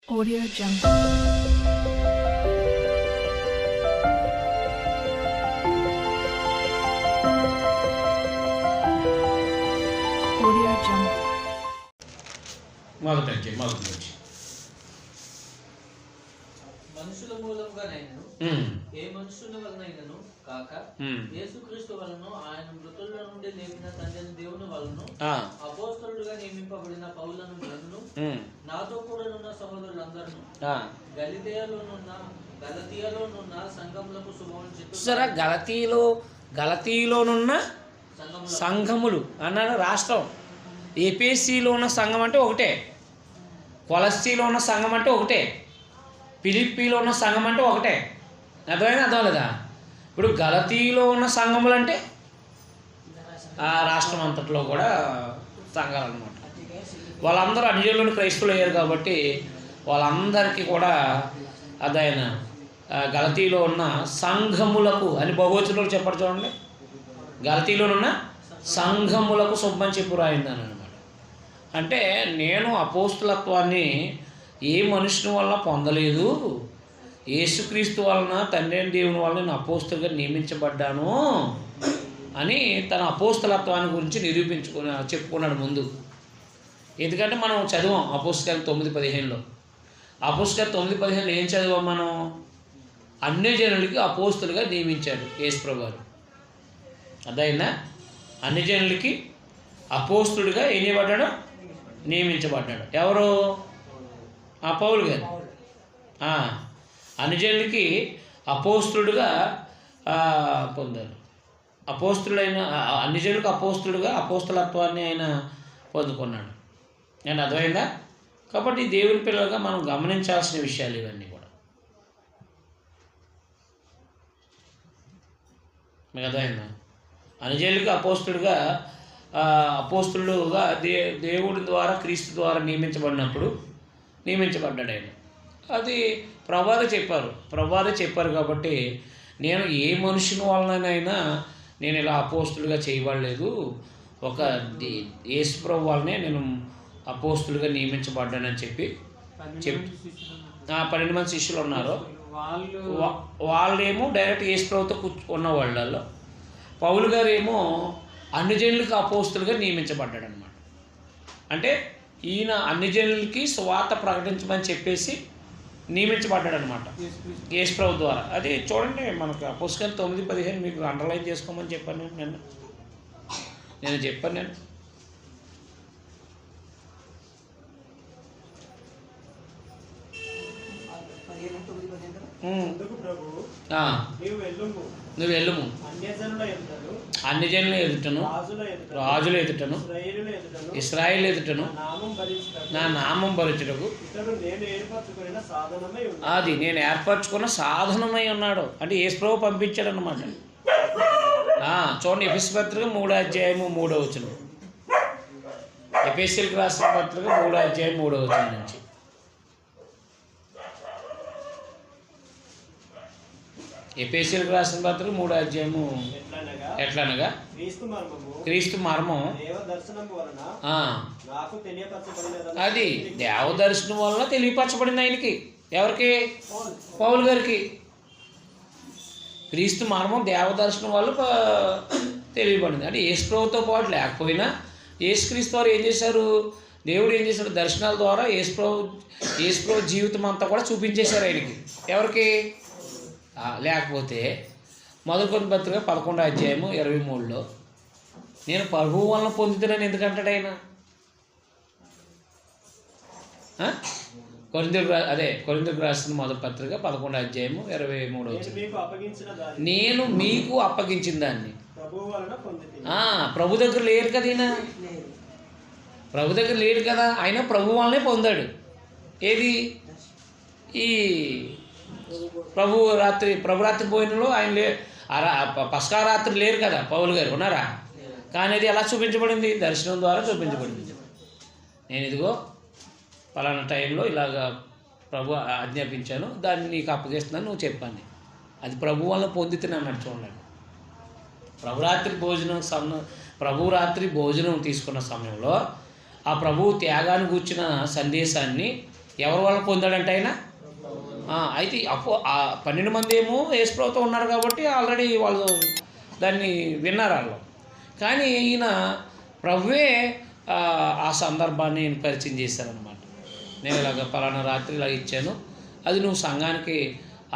Audio Jungle. Audio Jungle. మొదటి మనుషుల మూలంగానైనను ఏ మనుషుల వలనైనను కాక యేసుక్రీస్తు వలన ఆయన మృతుల నుండి లేపిన తండ్రి దేవుని వలన అపోస్తలుడుగా నియమింపబడిన పౌలను నన్ను నాతో కూడా ఉన్న సహోదరులందరూ గలతీయలోనున్న సంఘములకు శుభములు చెప్పు. సరే, గలతీలోనున్న సంఘములు అన్నాడు. రాష్ట్రం ఏపీసీలో ఉన్న సంఘం అంటే ఒకటే, కొలస్సీలో ఉన్న సంఘం అంటే ఒకటే, ఫిలిప్పీలో ఉన్న సంఘం అంటే ఒకటే. అర్థం లేదా? ఇప్పుడు గలతీలో ఉన్న సంఘములు అంటే ఆ రాష్ట్రం అంతట్లో కూడా సంఘాలు అన్నమాట. వాళ్ళందరూ అన్యులను క్రైస్తవులు అయ్యారు కాబట్టి వాళ్ళందరికీ కూడా అదైన గలతీలో ఉన్న సంఘములకు అని బహువచనంలో చెప్పారు చూడండి. గలతీలోనున్న సంఘములకు శుభం చెప్పు రాయిందని అనమాట. అంటే నేను అపోస్తులత్వాన్ని ఏ మనుషుని వల్ల పొందలేదు, యేసుక్రీస్తు వలన తండ్రి దేవుని వలన నేను అపోస్తులుగా నియమించబడ్డాను అని తన అపోస్తులత్వాన్ని గురించి చెప్పుకున్నాడు ముందు. ఎందుకంటే మనం చదివాం అపోస్తలు 9:15లో. అపోస్తలు 9:15లో ఏం చదివాం మనం? అన్యజనులకి అపోస్తులుగా నియమించాడు యేసుప్రభు గారు. అర్థమైందా? అన్యజనులకి అపోస్తులుగా ఏం చేయబడ్డాడు? నియమించబడ్డాడు. ఎవరు? పౌలు గారు. అన్యజనులకి అపోస్తులుగా పొందారు. అపోస్తులైన అన్యజనులకు అపోస్తులుగా అపోస్తలత్వాన్ని ఆయన పొందుకున్నాడు. నేను అర్థమైందా? కాబట్టి దేవుని పిల్లలుగా మనం గమనించాల్సిన విషయాలు ఇవన్నీ కూడా. మీకు అర్థమైందా? అన్యజనులకు అపోస్తులుగా దేవుడి ద్వారా క్రీస్తు ద్వారా నియమించబడ్డాడు ఆయన. అది ప్రభువారే చెప్పారు కాబట్టి నేను ఏ మనుషుని వలనైనా నేను ఇలా అపోస్తులుగా చేయబడలేదు, ఒక యేసు ప్రభు వల్లనే నేను అపోస్తులుగా నియమించబడ్డానని చెప్పి 12 మంది శిష్యులు ఉన్నారు. వాళ్ళేమో డైరెక్ట్ యేసు ప్రభుతో ఉన్న వాళ్ళలో, పౌలు గారు ఏమో అన్యజనులకు అపోస్తులుగా నియమించబడ్డాడు అనమాట. అంటే ఈయన అన్యజనులకి సువార్త ప్రకటించమని చెప్పేసి నియమించబడ్డాడు అనమాట యేసు ప్రభు ద్వారా. అది చూడండి, మనకు అపోస్తలు 9:15 మీకు అండర్లైన్ చేసుకోమని చెప్పాను నేను చెప్పాను. నువ్వు వెళ్ళుము, అన్యజనుల ఎదుటను, రాజుల ఎదుటను, ఇశ్రాయేలు ఎదుటను నా నామం భరించుటకు అది నేను ఏర్పరచుకున్న సాధనమై ఉన్నాడు. అంటే యేసు ప్రభు పంపించాడు అన్నమాట. చూడండి, ఎఫెసీ పత్రిక 3:3 ఎఫెసీయులకు రాసిన పత్రిక 3:3 నుంచి. ఎఫెసీయులకు రాసిన పత్రిక 3 ఎట్లనగా క్రీస్తు మర్మం అది దేవదర్శనం వలన తెలియపరచబడింది ఆయనకి. ఎవరికి? పౌలు గారికి. క్రీస్తు మర్మం దేవదర్శనం వల్ల తెలియబడింది. అంటే యేసు ప్రభుతో పాటు లేకపోయినా యేసుక్రీస్తు వారు ఏం చేశారు? దేవుడు ఏం చేశాడు? దర్శనాల ద్వారా యేసు ప్రభు జీవితం అంతా కూడా చూపించేశారు ఆయనకి. ఎవరికి? లేకపోతే మొదటి కొరింథీ పత్రిక 11:23లో నేను ప్రభువు వలన పొందుతున్నాను ఎందుకంటాడు ఆయన? కొరింథీయులకు రాసిన మొదటి పత్రిక 11:23 నేను మీకు అప్పగించిన దాన్ని ప్రభు దగ్గర లేరు కదా ఈయన. ప్రభు దగ్గర లేడు కదా ఆయన, ప్రభు వల్లనే పొందాడు. ఏది? ఈ ప్రభురాత్రి భోజనంలో ఆయన పస్కా రాత్రి లేరు కదా, పౌలు గారు ఉన్నారా? కానీ అది ఎలా చూపించబడింది? దర్శనం ద్వారా చూపించబడింది. నేను ఇదిగో పలానా టైంలో ఇలాగా ప్రభు ఆజ్ఞాపించాను, దాన్ని నీకు అప్పగిస్తున్నాను, నువ్వు చెప్పాను. అది ప్రభు వల్ల పొందితే అన్నట్టు చూడండి. ప్రభురాత్రి భోజనం తీసుకున్న సమయంలో ఆ ప్రభువు త్యాగాన్ని గూర్చిన సందేశాన్ని ఎవరి వల్ల పొందాడంటే ఆయన అయితే 12 మంది ఏమో యేసు ప్రభుతో ఉన్నారు కాబట్టి ఆల్రెడీ వాళ్ళు దాన్ని విన్నారు వాళ్ళు. కానీ ఈయన ప్రభువే ఆ సందర్భాన్ని నేను పరిచయం చేశారనమాట. నేను ఇలాగ పలానా రాత్రి ఇలా ఇచ్చాను, అది నువ్వు సంఘానికి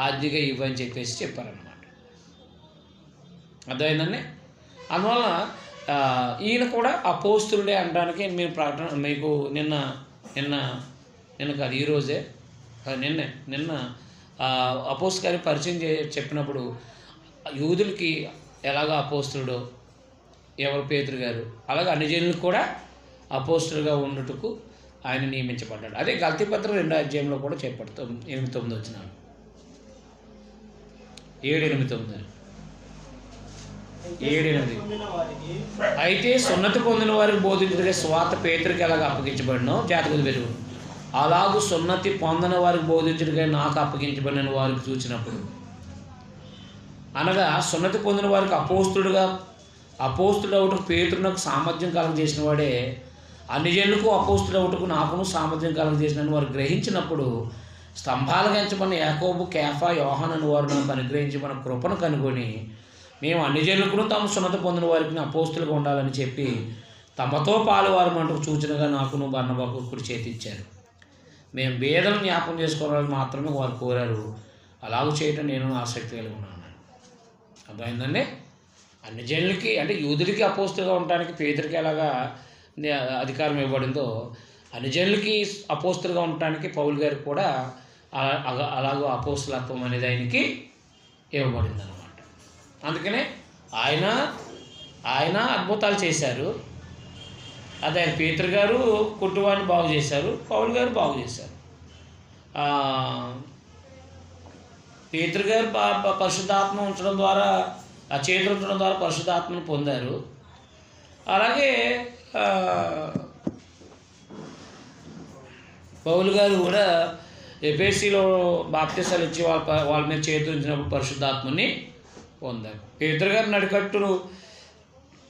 ఆజ్ఞగా ఇవ్వని చెప్పేసి చెప్పారనమాట. అర్థమైందండి. అందువల్ల ఈయన కూడా అపోస్తులుడే అనడానికి మేము ప్రకటన మీకు నిన్న కాదు ఈరోజే నిన్న అపోస్తలుని పరిచయం చెప్పినప్పుడు యూదులకి ఎలాగో అపోస్తలుడో ఎవరు పేతురు గారు, అలాగే అన్ని జనులకు కూడా అపోస్తలుగా ఉండుటకు ఆయన నియమించబడ్డాడు. అదే గలతీ పత్రిక 2వ అధ్యాయంలో కూడా చెప్పాడు. 8-9 వచ్చినాడు. 7-8 అయితే సున్నతి పొందిన వారికి బోధించే స్వార్థ పేతురికి ఎలాగ అప్పగించబడినో జాతకులు వెలుగు, అలాగూ సున్నతి పొందిన వారికి బోధించడిగా నాకు అప్పగించబడిన వారికి చూసినప్పుడు, అనగా సున్నతి పొందిన వారికి అపోస్తుడు అవుటకు పేతురునకు సామర్థ్యం కలగజేసిన వాడే అన్ని జనులకు అపోస్తుడు అవుటకు నాకును సామర్థ్యం కలగజేసిన వారు గ్రహించినప్పుడు, స్తంభాలు గెంచమని యాకోబు, కేఫా, యోహాను అని వారు నాకు అనుగ్రహించి మన కృపను కనుగొని మేము అన్ని జనులకు తాము సున్నతి పొందిన వారికి అపోస్తులుగా ఉండాలని చెప్పి తమతో పాలువారు అంటూ సూచనగా నాకును బర్నబాకు కుడి చేతిచ్చారు. మేము భేదలను జ్ఞాపకం చేసుకోవాలని మాత్రమే వారు కోరారు. అలాగూ చేయటం నేను ఆసక్తి కలిగి ఉన్నాను. అర్థమైందండి. అన్ని జనులకి అంటే యూదులకి అపోస్తులుగా ఉండటానికి పేతురికి ఎలాగా అధికారం ఇవ్వబడిందో, అన్ని జనులకి అపోస్తులుగా ఉండటానికి పౌలు గారికి కూడా అలాగూ అపోస్తులత్వం అనేది ఆయనకి ఇవ్వబడింది అనమాట. అందుకనే ఆయన అద్భుతాలు చేశారు. అదే పేతురు గారు కుటుంబాన్ని బాగు చేశారు, పౌలు గారు బాగు చేశారు. పేతురు గారు పరిశుద్ధాత్మ ఉంచడం ద్వారా, ఆ చేతులు ఉంచడం ద్వారా పరిశుద్ధాత్మను పొందారు. అలాగే పౌలు గారు కూడా ఎఫెసీలో బాప్తిసాలు ఇచ్చి వాళ్ళ మీద చేతులు ఉంచినప్పుడు పరిశుద్ధాత్మని పొందారు. పేతురు గారు నడికట్టును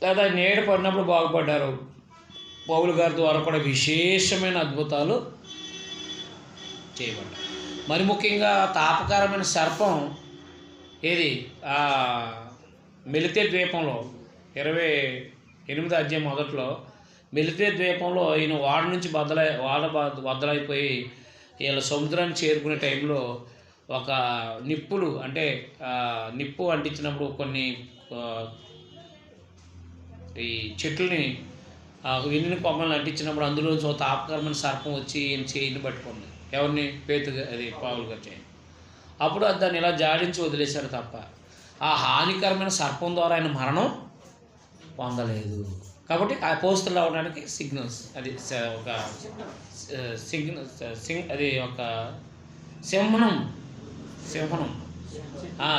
లేదా నీడ పడినప్పుడు బాగుపడ్డారు. పౌలు గారి ద్వారా కూడా విశేషమైన అద్భుతాలు చేయబడ్డాయి. మరి ముఖ్యంగా తాపకరమైన సర్పం ఏది మెలితే ద్వీపంలో 28వ అధ్యాయం మొదట్లో మెలితే ద్వీపంలో ఈయన వాడ నుంచి బద్దలైపోయి వీళ్ళ సముద్రాన్ని చేరుకునే టైంలో ఒక నిప్పులు అంటే నిప్పు అంటించినప్పుడు కొన్ని ఈ చెట్లని ఎండిన కొమ్మలను అంటించినప్పుడు అందులోంచి ఒక తాపకరమైన సర్పం వచ్చి ఈయన చేయిని పట్టుకుంది. ఎవరిని? అది పౌలు గారు చేయి. అప్పుడు దాన్ని ఇలా జాడించి వదిలేశారు తప్ప ఆ హానికరమైన సర్పం ద్వారా ఆయన మరణం పొందలేదు. కాబట్టి అపోస్తులు అవడానికి సిగ్నల్స్ అది ఒక అది ఒక సింహనం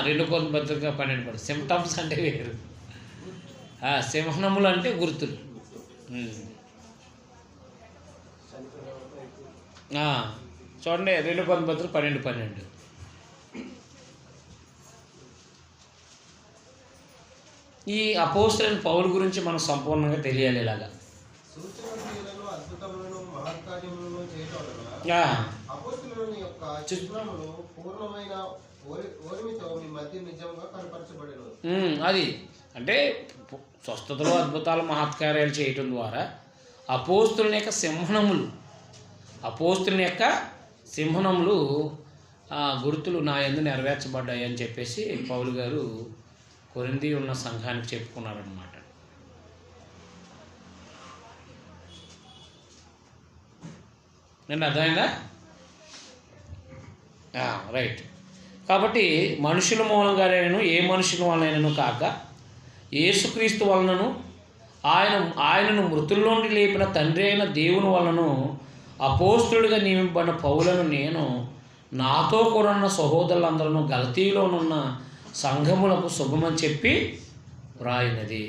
2 కొరింథీయుల 12 సిమ్టమ్స్ అంటే వేరు, సింహనములు అంటే గుర్తులు. చూడండి 2 కొరింథీయుల 12. ఈ అపోస్తలుడైన పౌలు గురించి మనం సంపూర్ణంగా తెలియాలి. ఇలాగా అది అంటే స్వస్థతలు, అద్భుతాలు, మహత్కార్యాలు చేయటం ద్వారా అపోస్తలుని యొక్క సింహనములు గుర్తులు నా యందు నెరవేర్చబడ్డాయి అని చెప్పేసి పౌలు గారు కొరింథీ ఉన్న సంఘానికి చెప్పుకున్నారనమాట. నేను అర్థమైందా? రైట్. కాబట్టి మనుషుల మూలంగానైనను ఏ మనుషుల వలనైనను కాక యేసుక్రీస్తు వలనను ఆయనను మృతుల్లో నుండి లేపిన తండ్రి అయిన దేవుని వలన అపోస్తులుడిగా నియమింపబడిన పౌలను నేను నాతో కూడా ఉన్న సహోదరులందరూ గలతీలోనున్న సంఘములకు శుభమని చెప్పి వ్రాయినది.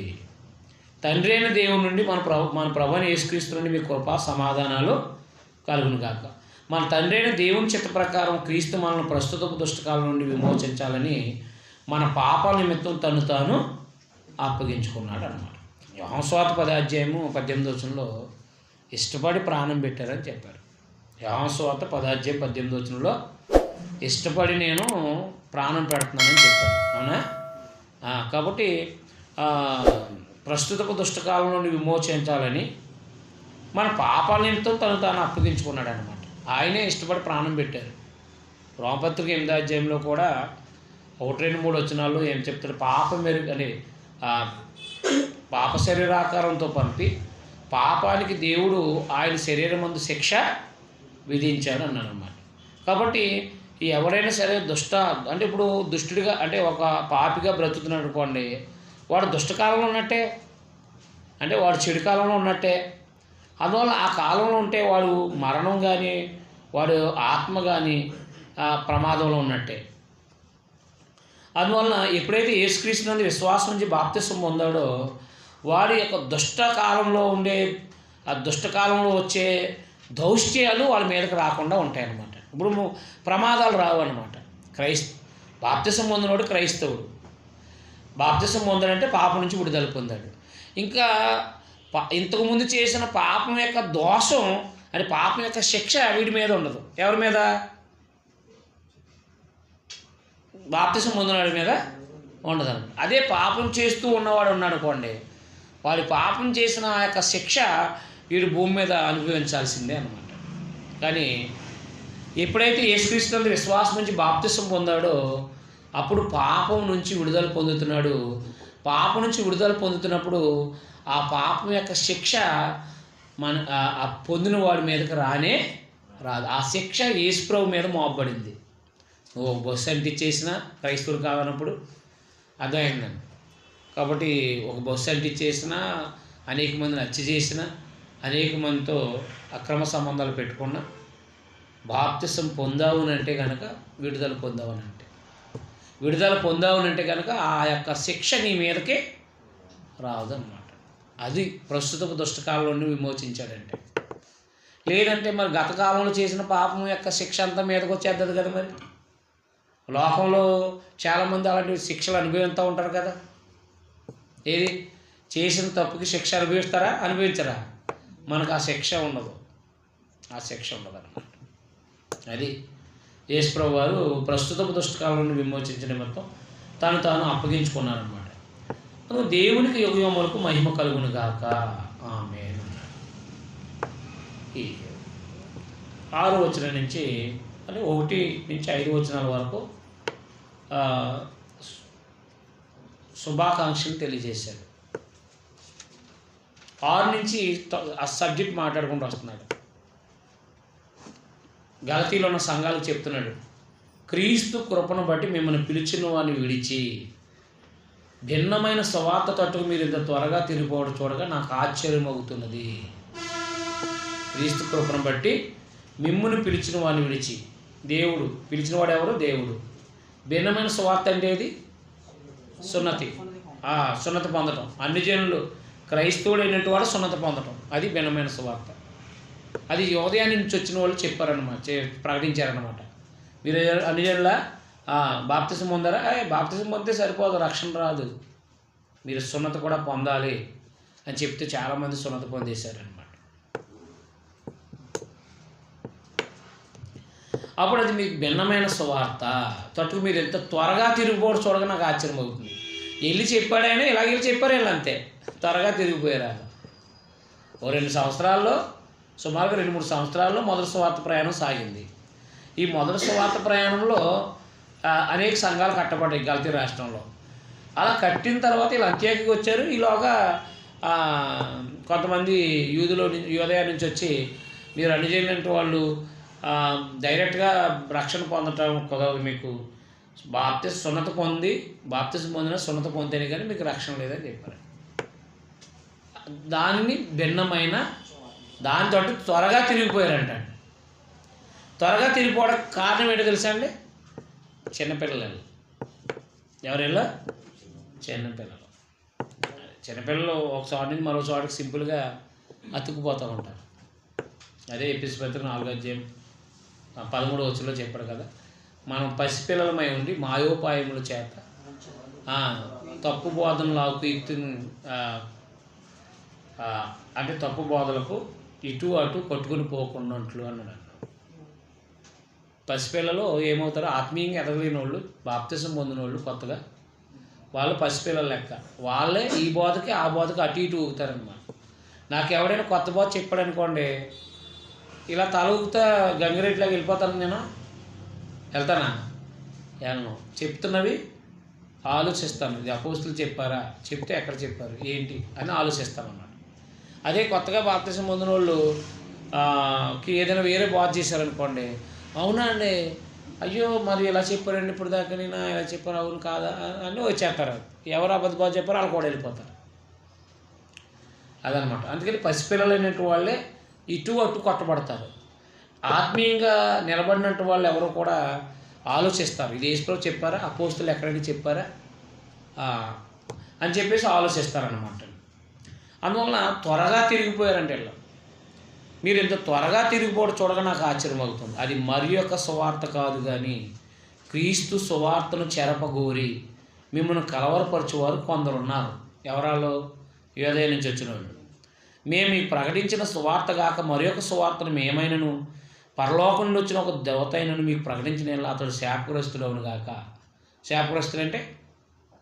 తండ్రి అయిన దేవుని నుండి మన ప్రభువైన యేసుక్రీస్తు నుండి మీ కృపా సమాధానాలు కలుగును గాక. మన తండ్రి అయిన దేవుని చిత్త ప్రకారం క్రీస్తు మనల్ని ప్రస్తుతపు దుష్టకాలం నుండి విమోచించాలని మన పాపాల నిమిత్తం తను తాను అప్పగించుకున్నాడు అన్నమాట. యోహాను సువార్త 10వ అధ్యాయము 18వ వచనంలో ఇష్టపడి ప్రాణం పెట్టారని చెప్పారు. యోహాను సువార్త 10:18 ఇష్టపడి నేను ప్రాణం పెడుతున్నానని చెప్పాను. అవునా? కాబట్టి ప్రస్తుతపు దుష్టకాలం నుండి విమోచించాలని మన పాపాల నిమిత్తం తాను అప్పగించుకున్నాడు అనమాట. ఆయనే ఇష్టపడి ప్రాణం పెట్టారు. రోమపత్రిక 8వ కూడా 1-2-3 వచనాల్లో ఏం చెప్తాడు? పాపం అని పాప శరీరాకారంతో పంపి పాపానికి దేవుడు ఆయన శరీరమందు శిక్ష విధించాడు అన్నాడు అన్నమాట. కాబట్టి ఎవరైనా సరే అంటే ఇప్పుడు దుష్టుడిగా అంటే ఒక పాపిగా బ్రతుకుతున్నాడు అనుకోండి, వాడు దుష్టకాలంలో ఉన్నట్టే, అంటే వాడు చెడు కాలంలో ఉన్నట్టే. అందువల్ల ఆ కాలంలో ఉంటే వాడు మరణం కానీ వాడు ఆత్మ కానీ ప్రమాదంలో ఉన్నట్టే. అందువలన ఎప్పుడైతే యేసుక్రీస్తునందు విశ్వాసం నుంచి బాప్తిసం పొందాడో వాడి యొక్క దుష్టకాలంలో ఉండే ఆ దుష్టకాలంలో వచ్చే దౌష్ట్యాలు వాళ్ళ మీదకి రాకుండా ఉంటాయన్నమాట. ఇప్పుడు ప్రమాదాలు రావు అన్నమాట. బాప్తిసం పొందినోడు క్రైస్తవుడు. బాప్తిసం పొందాడంటే పాపం నుంచి విడుదల పొందాడు. ఇంకా ఇంతకుముందు చేసిన పాపం యొక్క దోషం అంటే పాపం యొక్క శిక్ష వీడి మీద ఉండదు. ఎవరి మీద? బాప్తిసం పొందినవాడి మీద ఉండదు. అదే పాపం చేస్తూ ఉన్నవాడు ఉన్నాడు అనుకోండి, వాడి పాపం చేసిన ఆ యొక్క శిక్ష వీడు భూమి మీద అనుభవించాల్సిందే అన్నమాట. కానీ ఎప్పుడైతే యేసుక్రీస్తునందు విశ్వాసం నుంచి బాప్తిసం పొందాడో అప్పుడు పాపం నుంచి విడుదల పొందుతున్నాడు. పాపం నుంచి విడుదల పొందుతున్నప్పుడు ఆ పాపం యొక్క శిక్ష ఆ పొందిన వాడి మీదకి రాదు. ఆ శిక్ష యేసుప్రభు మీద మోపబడింది. నువ్వు ఒక బస్సు అంటించేసినా క్రైస్తవుడు కావనప్పుడు అర్థమైందండి. కాబట్టి ఒక బస్సు అంటించేసినా, అనేక మందిని హత్య చేసినా, అనేక మందితో అక్రమ సంబంధాలు పెట్టుకున్నా, బాప్తిసం పొందావునంటే కనుక విడుదల పొందావునంటే కనుక ఆ యొక్క శిక్ష నీ మీదకే రాదన్నమాట. అది ప్రస్తుతపు దుష్టకాలంలో విమోచించాడంటే. లేదంటే మరి గత కాలంలో చేసిన పాపం యొక్క శిక్ష అంతా మీదకి వచ్చేద్దది కదా. మరి లోకంలో చాలామంది అలాంటి శిక్షలు అనుభవిస్తూ ఉంటారు కదా. ఏది చేసిన తప్పుకి శిక్ష అనుభవించరా? మనకు ఆ శిక్ష ఉండదు అన్నమాట. అది యేసుప్రభు వారు ప్రస్తుతపు దుష్టకాలం నుండి విమోచించిన నిమిత్తం తాను అప్పగించుకున్నారన్నమాట. దేవునికి యుగములకు మహిమ కలుగును గాక. ఆమేన్. ఈ 6వ వచనం నుంచి అంటే 1 నుంచి 5 వచనాల వరకు శుభాకాంక్షలు తెలియజేశాడు. 6 నుంచి ఆ సబ్జెక్ట్ మాట్లాడుకుంటూ వస్తున్నాడు. గలతీలో ఉన్న సంఘాలకు చెప్తున్నాడు, క్రీస్తు కృపను బట్టి మిమ్మల్ని పిలిచిన వారిని విడిచి భిన్నమైన స్వార్థ తట్టుకు మీరు ఇంత త్వరగా తిరిగిపోవడం చూడగా నాకు ఆశ్చర్యం అవుతున్నది. క్రీస్తు కృపను బట్టి మిమ్మల్ని పిలిచిన వారిని విడిచి, దేవుడు పిలిచిన వాడు ఎవరు? దేవుడు. భిన్నమైన స్వార్థ అంటే ఏది? సున్నతి పొందటం. అన్ని జనులు క్రైస్తవుడు అయినట్టు వాడు సున్నతి పొందటం, అది భిన్నమైన స్వార్థ. అది యోదయాన్ని నుంచి వచ్చిన వాళ్ళు ప్రకటించారన్నమాట. మీరు అన్ని జనుల బాప్తిసం పొందారా? బాప్తిసం పొందితే సరిపోదు, రక్షణ రాదు, మీరు సున్నతి కూడా పొందాలి అని చెప్తే చాలామంది సున్నతి పొందేశారనమాట. అప్పుడు అది మీకు భిన్నమైన సువార్త తట్టుకు మీరు ఎంత త్వరగా తిరిగిపోవడం చూడగా నాకు ఆశ్చర్యం అవుతుంది. వెళ్ళి చెప్పాడైనా ఇలాగెళ్ళి చెప్పారు వీళ్ళు, అంతే త్వరగా తిరిగిపోయారు. ఓ 2 సంవత్సరాల్లో, సుమారుగా 2-3 సంవత్సరాల్లో మొదటి సువార్త ప్రయాణం సాగింది. ఈ మొదటి సువార్త ప్రయాణంలో అనేక సంఘాలు కట్టబడ్డాయి గలతీ రాష్ట్రంలో. అలా కట్టిన తర్వాత వీళ్ళు అంత్యోక్యకి వచ్చారు. ఈలోగా కొంతమంది యూదయ నుంచి వచ్చి మీరు అన్ని చేయలేని వాళ్ళు డైరెక్ట్గా రక్షణ పొందటం కుదరదు, మీకు బాప్తిసం పొందిన సున్నత పొందితేనే కానీ మీకు రక్షణ లేదని చెప్పారు. దానిని భిన్నమైన దానితో త్వరగా తిరిగిపోయారంట. త్వరగా తిరిగిపోవడానికి కారణం ఏంటో తెలుసా అండి? చిన్నపిల్లలు. ఎవరెళ్ళా? చిన్నపిల్లలు ఒక చోట నుంచి మరో చోటకి సింపుల్గా అతుక్కుపోతూ ఉంటారు. అదే ఎపిసోడ్ 4 వచనంలో చెప్పాడు కదా, మనం పసిపిల్లలమై ఉండి మాయోపాయముల చేత తప్పు బోధనలకు అంటే తప్పు బోధలకు ఇటు అటు కొట్టుకుని పోకున్నట్లు అన్నాడు. పసిపిల్లలు ఏమవుతారో ఆత్మీయంగా ఎదగలేని వాళ్ళు, బాప్తిసం పొందిన వాళ్ళు కొత్తగా, వాళ్ళు పసిపిల్లల లెక్క. వాళ్ళే ఈ బోధకి ఆ బోధకి అటు ఇటు ఊగుతారనమాట. నాకు ఎవడైనా కొత్త బోధ చెప్పాడు అనుకోండి, ఇలా తల ఊగుతా గంగిరెడ్లాగా వెళ్ళిపోతాను. నేను వెళ్తానా? వెళ్ళను. చెప్తున్నవి ఆలోచిస్తాను. ఇది అపోస్తులు చెప్పారా, చెప్తే ఎక్కడ చెప్పారు, ఏంటి అని ఆలోచిస్తాను అన్నమాట. అదే కొత్తగా బాప్తిసం పొందిన వాళ్ళు ఏదైనా వేరే బోధ చేశారనుకోండి, అవునా అండి, అయ్యో మరి ఇలా చెప్పారండి ఇప్పుడు దాకా, నేను ఇలా చెప్పాను, అవును కాదా అని వచ్చేస్తారు. ఎవరు అబద్ధ బోధ చెప్పారో వాళ్ళు కూడా వెళ్ళిపోతారు. అదనమాట. అందుకని పసిపిల్లలైనట్టు వాళ్ళే ఇటు అటు కొట్టబడతారు. ఆత్మీయంగా నిలబడినట్టు వాళ్ళు ఎవరో కూడా ఆలోచిస్తారు. ఇది యేసుప్రభు చెప్పారా, అపోస్తులు ఎక్కడైనా చెప్పారా అని చెప్పేసి ఆలోచిస్తారన్నమాట. అందువలన త్వరగా తిరిగిపోయారంటే వీళ్ళు. మీరు ఇంత త్వరగా తిరిగిపోవడం చూడగా నాకు ఆశ్చర్యం అవుతుంది. అది మరి యొక్క సువార్త కాదు కానీ క్రీస్తు సువార్తను చెరపగోరి మిమ్మల్ని కలవరపరచువారు కొందరున్నారు. ఎవరాలో? యూదయ నుంచి వచ్చిన వాళ్ళు. మేము మీకు ప్రకటించిన సువార్త కాక మరి యొక్క సువార్తను మేమైనను పరలోకం నుండి వచ్చిన ఒక దేవతైనను మీకు ప్రకటించిన అతడు శాపగ్రస్తుడు అవును గాక. శాపగ్రస్తుడు అంటే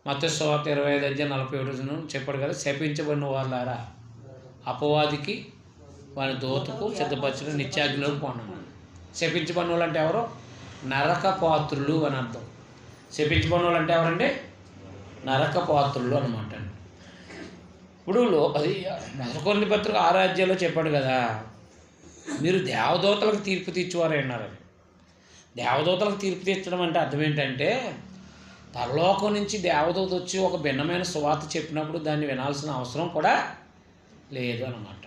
మత్తయి సువార్త 25:41 చెప్పాడు కదా, శపించబడిన వాళ్ళారా అపవాదికి వాని దోతకు సిద్ధపరిచిన నిత్యాగ్నిలోకి పోన్నాను. శపించబడిన వాళ్ళు అంటే ఎవరు? నరక పాత్రులు అని అర్థం. శపించబడిన వాళ్ళు అంటే ఎవరంటే నరక పాత్రులు అనమాట. ఇప్పుడు అది మొదటి పత్రిక 6వ అధ్యాయంలో చెప్పాడు కదా, మీరు దేవదూతలకు తీర్పు తీర్చేవారు అన్నారు. దేవదూతలకు తీర్పు తీర్చడం అంటే అర్థం ఏంటంటే, పరలోకం నుంచి దేవదూత వచ్చి ఒక భిన్నమైన సువార్త చెప్పినప్పుడు దాన్ని వినాల్సిన అవసరం కూడా లేదు అన్నమాట.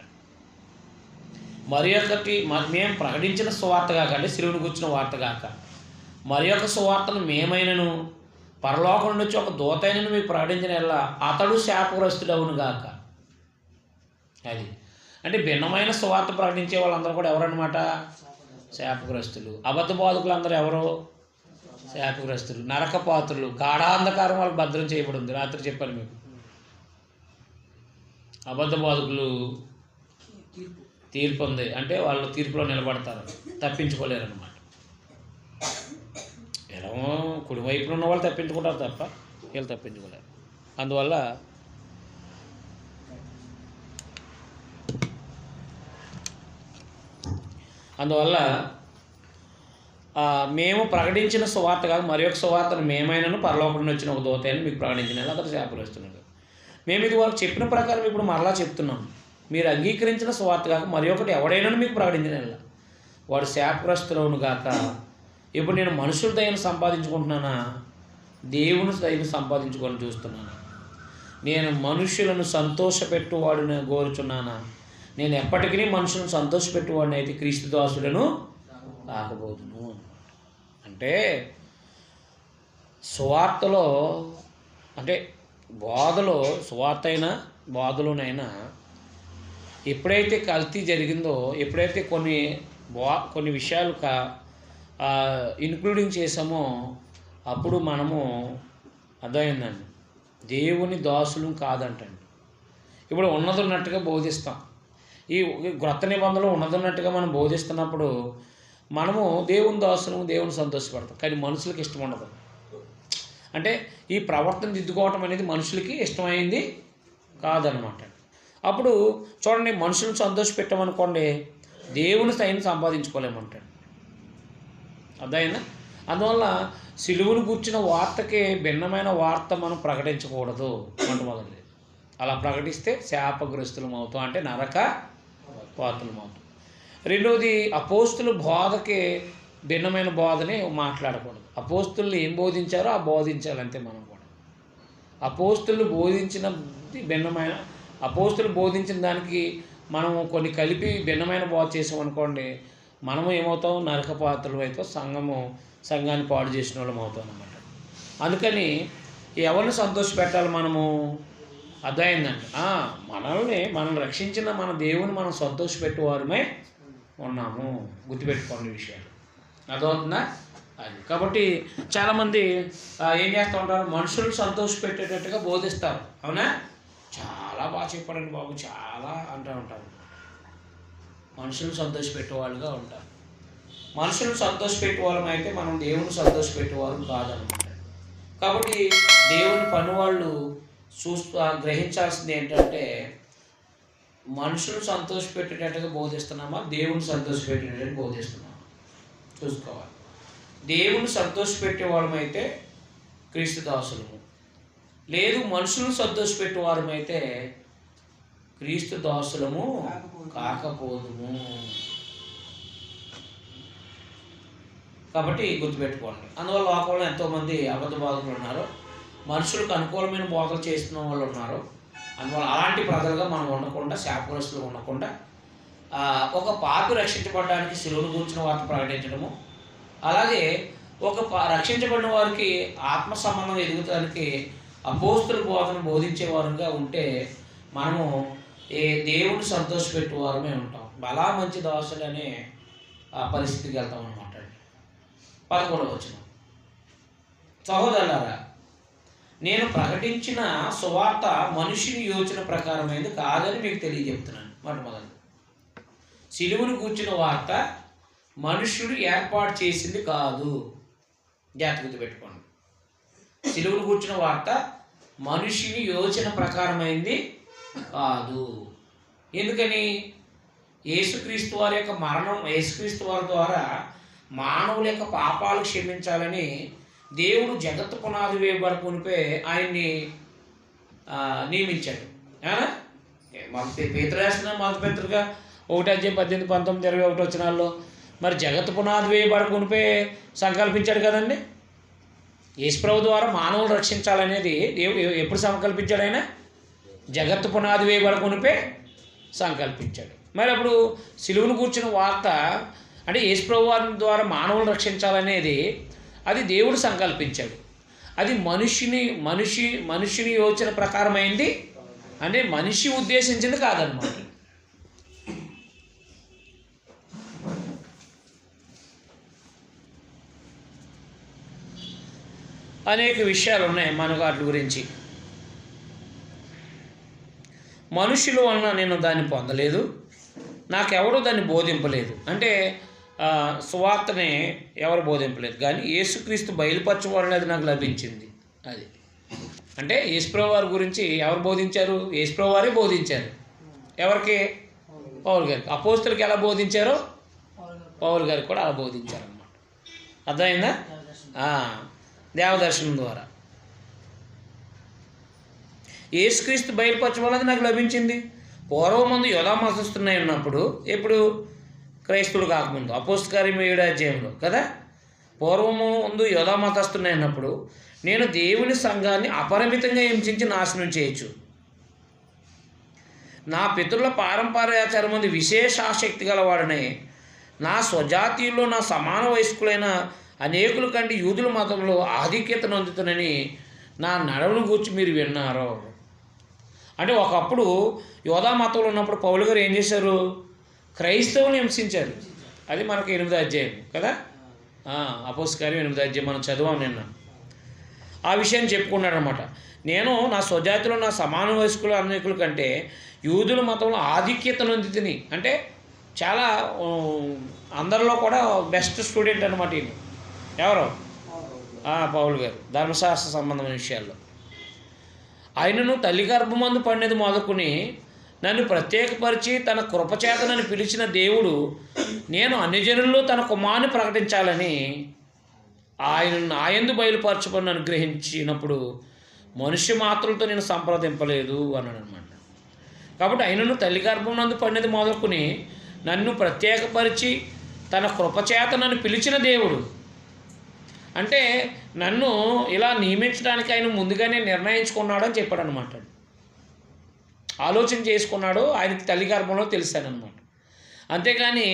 మరి ఒకటి మేము ప్రకటించిన సువార్త కాక, అంటే శిలువను గుర్చిన వార్త కాక మరి ఒక సువార్తను మేమైనను పరలోకం నుండి వచ్చి ఒక దూతైనను మీకు ప్రకటించిన ఎలా అతడు శాపగ్రస్తుడు అవును గాక. అది అంటే భిన్నమైన సువార్త ప్రకటించే వాళ్ళందరూ కూడా ఎవరన్నమాట? శాపగ్రస్తులు. అబద్ధ బోధకులు అందరూ ఎవరు? శాపగ్రస్తులు, నరక పాత్రులు, గాఢాంధకారం వాళ్ళకి భద్రం చేయబడి ఉంది. రాత్రి చెప్పాను మీకు. అబద్ధ బోధకులు తీర్పు ఉంది అంటే వాళ్ళు తీర్పులో నిలబడతారు, తప్పించుకోలేరు అన్నమాట. ఎలా కుడివైపులో ఉన్న వాళ్ళు తప్పించుకుంటారు తప్ప వీళ్ళు తప్పించుకోలేరు. అందువల్ల మేము ప్రకటించిన సువార్త కాదు మరి ఒక సువార్తను మేమైనను పరలోకం నుండి వచ్చిన ఒక దూత అని మీకు ప్రకటించిన అతను శాపగ్రస్తుడు. మేము ఇది వారు చెప్పిన ప్రకారం ఇప్పుడు మరలా చెప్తున్నాం, మీరు అంగీకరించిన సువార్త కాక మరి ఒకటి ఎవడైనా మీకు ప్రకటించిన వాడు శాపగ్రస్తులను గాక. ఇప్పుడు నేను మనుషుల దయను సంపాదించుకుంటున్నానా, దేవుని దయను సంపాదించుకొని చూస్తున్నాను? నేను మనుషులను సంతోషపెట్టువాడిని కోరుచున్నానా? నేను ఎప్పటికీ మనుషులను సంతోషపెట్టువాడిని అయితే క్రీస్తు దాసులను కాకపోదును. అంటే సువార్తలో అంటే బోధలో, సువార్త అయినా బోధలోనైనా ఎప్పుడైతే కల్తీ జరిగిందో, ఎప్పుడైతే కొన్ని విషయాలు ఇన్క్లూడింగ్ చేసామో అప్పుడు మనము అర్థమైందండి దేవుని దాసులు కాదంటండి. ఇప్పుడు ఉన్నదన్నట్టుగా బోధిస్తాం. ఈ క్రొత్త నిబంధనలో ఉన్నదన్నట్టుగా మనం బోధిస్తున్నప్పుడు మనము దేవుని దాసులు, దేవుని సంతోషపడతాం. కానీ మనుషులకి ఇష్టం ఉండదు. అంటే ఈ ప్రవర్తన దిద్దుకోవటం అనేది మనుషులకి ఇష్టమైంది కాదనమాట. అప్పుడు చూడండి, మనుషులను సంతోషపెట్టామనుకోండి దేవుని స్థాయిని సంపాదించుకోలేమంటాడు. అర్థమైందా? అందువల్ల సిలువను కూర్చున్న వార్తకే భిన్నమైన వార్త మనం ప్రకటించకూడదు మొట్టమొదటి. అలా ప్రకటిస్తే శాపగ్రస్తులం అవుతాం, అంటే నరక పాత్రలం అవుతాం. రెండవది, అపోస్తుల బోధకే భిన్నమైన బోధని మాట్లాడకూడదు. అపోస్తులు ఏం బోధించారో ఆ బోధించాలంతే మనం కూడా. అపోస్తులు బోధించిన భిన్నమైన, అపోస్తులు బోధించిన దానికి మనము కొన్ని కలిపి భిన్నమైన బోధ చేసామనుకోండి, మనము ఏమవుతాం? నరక పాత్రలు అయితే సంఘాన్ని పాడు చేసిన వాళ్ళం అవుతాం అన్నమాట. అందుకని ఎవరిని సంతోషపెట్టాలి మనము? అర్థమైందండి. మనల్ని రక్షించిన మన దేవుని మనం సంతోషపెట్టేవారమే ఉన్నాము. గుర్తుపెట్టుకోండి విషయాలు. అర్థమవుతుందా? అది కాబట్టి చాలామంది ఏం చేస్తూ ఉంటారు? మనుషులను సంతోషపెట్టేటట్టుగా బోధిస్తారు. అవునా? చాలా బాగా చెప్పాడండి బాబు, చాలా అంటూ ఉంటారు. మనుషులను సంతోషపెట్టేవాళ్ళుగా ఉంటారు. మనుషులను సంతోషపెట్టే వాళ్ళం అయితే మనం దేవుని సంతోషపెట్టేవారు కాదనమాట. కాబట్టి దేవుని పని వాళ్ళు గ్రహించాల్సింది ఏంటంటే మనుషులు సంతోషపెట్టేటట్టుగా బోధిస్తున్నామా, దేవుని సంతోషపెట్టేటట్టు బోధిస్తున్నామా చూసుకోవాలి. దేవుని సంతోషపెట్టే వాళ్ళమైతే క్రీస్తు దాసులము, లేదు మనుషులను సంతోషపెట్టే వారమైతే క్రీస్తు దాసులము కాకపోదుము. కాబట్టి గుర్తుపెట్టుకోండి. అందువల్ల లోకంలో ఎంతోమంది అబద్ధ బోధకులు ఉన్నారు, మనుషులకు అనుకూలమైన బోధలు చేస్తున్న వాళ్ళు ఉన్నారు. అందువల్ల అలాంటి ప్రజలుగా మనం ఉండకుండా, శాపగ్రస్తులు ఉండకుండా ఒక పాపి రక్షించబడడానికి శిలువను గురించిన వార్త ప్రకటించడము, అలాగే ఒక రక్షించబడిన వారికి ఆత్మ సంబంధం ఎదుగుతానికి అపోస్తుల బోధను బోధించేవారుగా ఉంటే మనము దేవుని సంతోషపెట్టేవారమే ఉంటాం. బలా మంచి దాసులు అనే పరిస్థితికి వెళ్తాం అన్నమాట. 11వ వచనం, సహోదరులారా, నేను ప్రకటించిన సువార్త మనుషుని యోచన ప్రకారమైనది కాదని మీకు తెలియజెప్తున్నాను. మొదలు సిలువను కూర్చున్న వార్త మనుష్యుడు ఏర్పాటు చేసింది కాదు. జాగ్రత్త పెట్టుకోండి. సిలువను కూర్చున్న వార్త మనుషుని యోచన ప్రకారమైంది కాదు. ఎందుకని? యేసుక్రీస్తు వారి యొక్క మరణం, యేసుక్రీస్తు వారి ద్వారా మానవుల యొక్క పాపాలు క్షమించాలని దేవుడు జగత్తు పునాది వేయబడకునిపై ఆయన్ని నియమించాడు. పేతురు రాసిన మొదటి పత్రిక 1:18-19-21 వచనాల్లో మరి జగత్తు పునాది వేయబడకునిపై సంకల్పించాడు కదండి. యేసుప్రభు ద్వారా మానవులు రక్షించాలనేది దేవుడు ఎప్పుడు సంకల్పించాడు? ఆయన జగత్తు పునాది వేయబడకునిపై సంకల్పించాడు. మరి అప్పుడు సిలువను కూర్చున్న వార్త అంటే యేసుప్రభు వారి ద్వారా మానవులు రక్షించాలనేది అది దేవుడు సంకల్పించాడు. అది మనిషిని యోచన ప్రకారమైంది, అంటే మనిషి ఉద్దేశించింది కాదన్నమాట. అనేక విషయాలు ఉన్నాయి మనకు వాటి గురించి. మనుషుల వలన నేను దాన్ని పొందలేదు, నాకెవరూ దాన్ని బోధింపలేదు. అంటే సువార్తని ఎవరు బోధింపలేదు, కానీ యేసుక్రీస్తు బయలుపరచబడిన అది నాకు లభించింది. అది అంటే యేసుప్రభు వారి గురించి ఎవరు బోధించారు? యేసుప్రభు వారే బోధించారు. ఎవరికి? పౌలు గారికి. అపోస్తులకి ఎలా బోధించారో పౌలు గారికి కూడా అలా బోధించారు అన్నమాట. అర్థమైందా? దేవదర్శనం ద్వారా యేసుక్రీస్తు బయలుపరచబడినది నాకు లభించింది. పూర్వమందు యోధా మతస్థున్నాయి ఉన్నప్పుడు, ఎప్పుడు? క్రైస్తవుడు కాకముందు, అపోస్తల కార్యం 7వ అధ్యాయంలో కదా. పూర్వము ముందు యోధా మతస్థున్నాయి ఉన్నప్పుడు నేను దేవుని సంఘాన్ని అపరిమితంగా హింసించి నాశనం చేయొచ్చు. నా పితరుల పారంపర్యాచారం మంది విశేష ఆసక్తి గలవాడనే నా స్వజాతీయుల్లో నా సమాన వయస్కులైన అనేకుల కంటే యూదుల మతంలో ఆధిక్యతను అందుతునని నా నడవను గూర్చి మీరు విన్నారు. అంటే ఒకప్పుడు యోధా మతంలో ఉన్నప్పుడు పౌలు గారు ఏం చేశారు? క్రైస్తవులను హింసించారు. అది మనకు 8వ అధ్యాయం కదా. అపోస్తల కార్యం 8వ అధ్యాయం మనం చదివాం నిన్న. ఆ విషయాన్ని చెప్పుకున్నాడు అనమాట. నేను నా స్వజాతిలో నా సమాన వయస్కుల అనేకుల కంటే యూదుల మతంలో ఆధిక్యతను అందుతుని, అంటే చాలా అందరిలో కూడా బెస్ట్ స్టూడెంట్ అనమాట ఈయన. ఎవరు? పౌలు గారు ధర్మశాస్త్ర సంబంధమైన విషయాల్లో. ఆయనను తల్లి గర్భమందు పడినది మొదలుకొని నన్ను ప్రత్యేకపరిచి తన కృపచేత నన్ను పిలిచిన దేవుడు నేను అన్యజనుల్లో తన కుమారుని ప్రకటించాలని ఆయనను నాయందు బయలుపరచబడిన అనుగ్రహించినప్పుడు మనుష్య మాత్రలతో నేను సంప్రదింపలేదు అన్నాడు అనమాట. కాబట్టి ఆయనను తల్లి గర్భం నందు పడినది మొదలుకొని నన్ను ప్రత్యేకపరిచి తన కృపచేత నన్ను పిలిచిన దేవుడు, అంటే నన్ను ఇలా నియమించడానికి ఆయన ముందుగానే నిర్ణయించుకున్నాడు అని చెప్పాడు అనమాట. ఆలోచన చేసుకున్నాడు. ఆయనకి తల్లి గర్భంలో తెలిసానమాట. అంతేకాని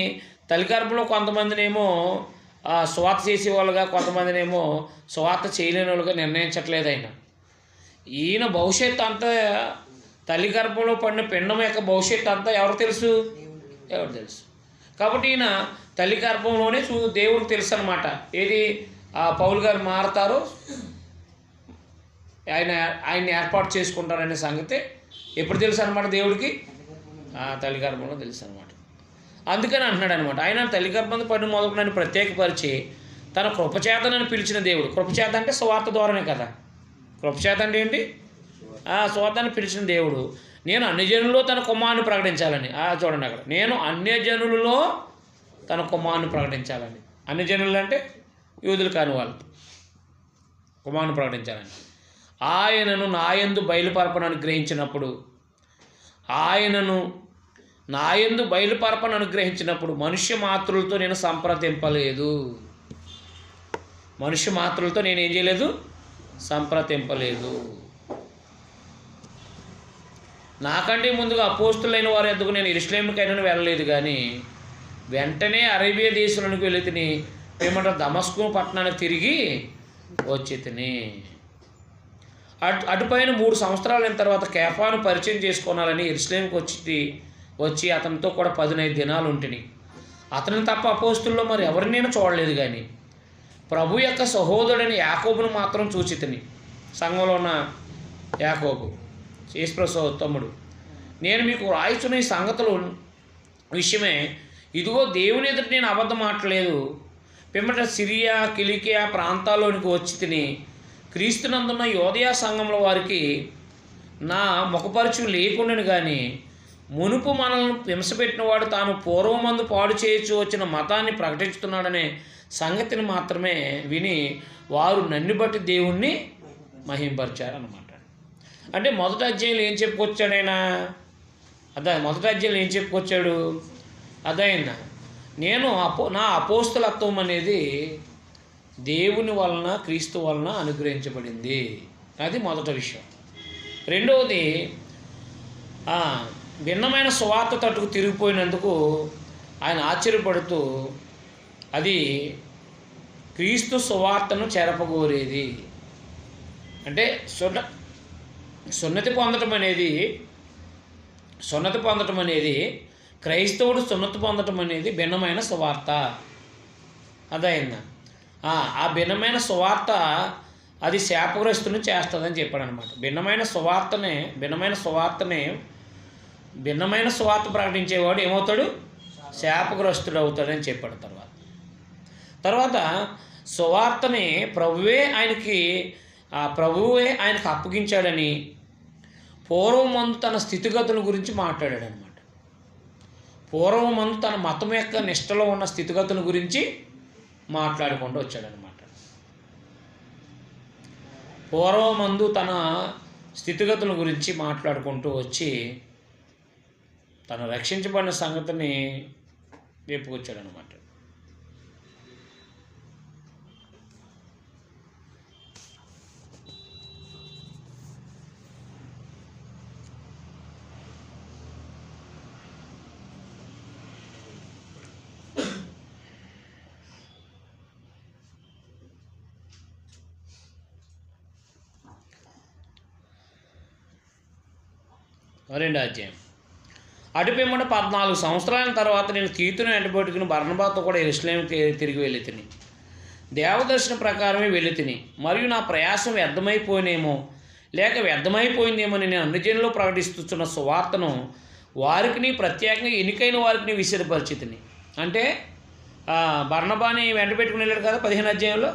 తల్లి గర్భంలో కొంతమందినేమో స్వార్థ చేసేవాళ్ళుగా, కొంతమందినేమో స్వార్థ చేయలేని వాళ్ళుగా నిర్ణయించట్లేదు ఆయన. ఈయన భవిష్యత్తు అంతా, తల్లి గర్భంలో పడిన పిండం యొక్క భవిష్యత్తు అంతా ఎవరు తెలుసు? ఎవరు తెలుసు. కాబట్టి ఈయన తల్లి గర్భంలోనే దేవుడికి తెలుసు అనమాట. ఏది? పౌలు గారు మారతారో ఆయన్ని ఏర్పాటు చేసుకుంటారనే సంగతి ఎప్పుడు తెలుసు అనమాట దేవుడికి? తల్లి గర్భంలో తెలుసు అనమాట. అందుకని అంటున్నాడు అనమాట. ఆయన తల్లి గర్భం పడిన మొదలు నన్ను ప్రత్యేకపరిచి తన కృపచేత నన్ను పిలిచిన దేవుడు. కృపచేత అంటే సువార్త ద్వారానే కదా. కృపచేత అంటే ఏంటి? సువార్తని పిలిచిన దేవుడు. నేను అన్ని జనుల్లో తన కుమారుని ప్రకటించాలని. చూడండి అక్కడ, నేను అన్య జనులలో తన కుమారుని ప్రకటించాలని. అన్ని జనులు అంటే యూదులు కాని వాళ్ళు, కుమారుని ప్రకటించాలని. ఆయనను నాయందు బయలుపరపను అనుగ్రహించినప్పుడు, ఆయనను నాయందు బయలుపరపను అనుగ్రహించినప్పుడు మనుష్య మాతృలతో నేను సంప్రదింపలేదు. మనుష్య మాతృలతో నేను ఏం చేయలేదు? సంప్రదింపలేదు. నాకంటే ముందుగా అపోస్తులైన వారు ఎందుకు నేను యెరూషలేముకైనా వెళ్ళలేదు, కానీ వెంటనే అరేబియా దేశంలోనికి వెళ్ళి తిని ఏమంటారు దమస్కు పట్టణానికి తిరిగి వచ్చి తిని అటుపైన 3 సంవత్సరాలు అయిన తర్వాత కేఫాను పరిచయం చేసుకోవాలని యెరూషలేముకి వచ్చి అతనితో కూడా 15 దినాలు ఉంటిని. అతని తప్ప అపోస్తుల్లో మరి ఎవరిని నేను చూడలేదు, కానీ ప్రభు యొక్క సహోదరుడైన యాకోబును మాత్రం చూచి తిని. సంఘంలో ఉన్న యాకోబు, యేసుప్రభు తమ్ముడు. నేను మీకు రాయిచున్న ఈ సంగతుల విషయమే, ఇదిగో దేవుని ఎదుట నేను అబద్ధం మాట్లాడలేదు. పిమ్మట సిరియా కిలికియా ప్రాంతాల్లోనికి వచ్చి తిని క్రీస్తునందున్న యోదయ సంఘంలో వారికి నా ముఖపరచు లేకుండాను, కానీ మునుపు మనల్ని హింసపెట్టినవాడు తాను పూర్వమందు పాడు చేయొచ్చు వచ్చిన మతాన్ని ప్రకటిస్తున్నాడనే సంగతిని మాత్రమే విని వారు నన్ను బట్టి దేవుణ్ణి మహింపరిచారన్నమాట. అంటే మొదటి అధ్యాయంలో ఏం చెప్పుకొచ్చాడు ఆయన? మొదటి అధ్యాయంలో ఏం చెప్పుకొచ్చాడు? అదైనా నేను నా అపోస్తలత్వం అనేది దేవుని వలన క్రీస్తు వలన అనుగ్రహించబడింది. అది మొదటి విషయం. రెండవది, భిన్నమైన సువార్త తట్టుకు తిరిగిపోయినందుకు ఆయన ఆశ్చర్యపడుతూ అది క్రీస్తు సువార్తను చెరపగోరేది. అంటే సున్నతి పొందటం అనేది క్రైస్తవుడు సున్నతి పొందటం అనేది భిన్నమైన సువార్త. అదైందా? ఆ భిన్నమైన సువార్త అది శాపగ్రస్తుని చేస్తుందని చెప్పాడు అనమాట. భిన్నమైన సువార్త ప్రకటించేవాడు ఏమవుతాడు? శాపగ్రస్తుడు అవుతాడని చెప్పాడు. తర్వాత సువార్తని ప్రభువే ఆయనకి అప్పగించాడని పూర్వమందు తన స్థితిగతుల గురించి మాట్లాడాడు అనమాట. పూర్వమందు తన మతం యొక్క నిష్టలో ఉన్న స్థితిగతుల గురించి మాట్లాడుకుంటూ వచ్చాడనమాట. పూర్వమందు తన స్థితిగతుల గురించి మాట్లాడుకుంటూ వచ్చి తను రక్షించబడిన సంగతిని చెప్పుకొచ్చాడనమాట. రెండో అధ్యాయం. అటుపిమ్మట 14 సంవత్సరాల తర్వాత నేను తీతును వెంటబెట్టుకుని బర్నబాతో కూడా యెరూషలేముకి తిరిగి వెళ్ళి తిని దేవదర్శన ప్రకారమే వెళ్ళి తిని, మరియు నా ప్రయాసం వ్యర్థమైపోయినేమో లేక వ్యర్థమైపోయిందేమో నేను అన్ని జనుల్లో ప్రకటిస్తున్న సువార్తను వారికి ప్రత్యేకంగా ఎన్నికైన వారికి విసిరిపరిచితిని. అంటే బర్నబాని వెంట పెట్టుకుని వెళ్ళాడు కదా 15 అధ్యాయంలో.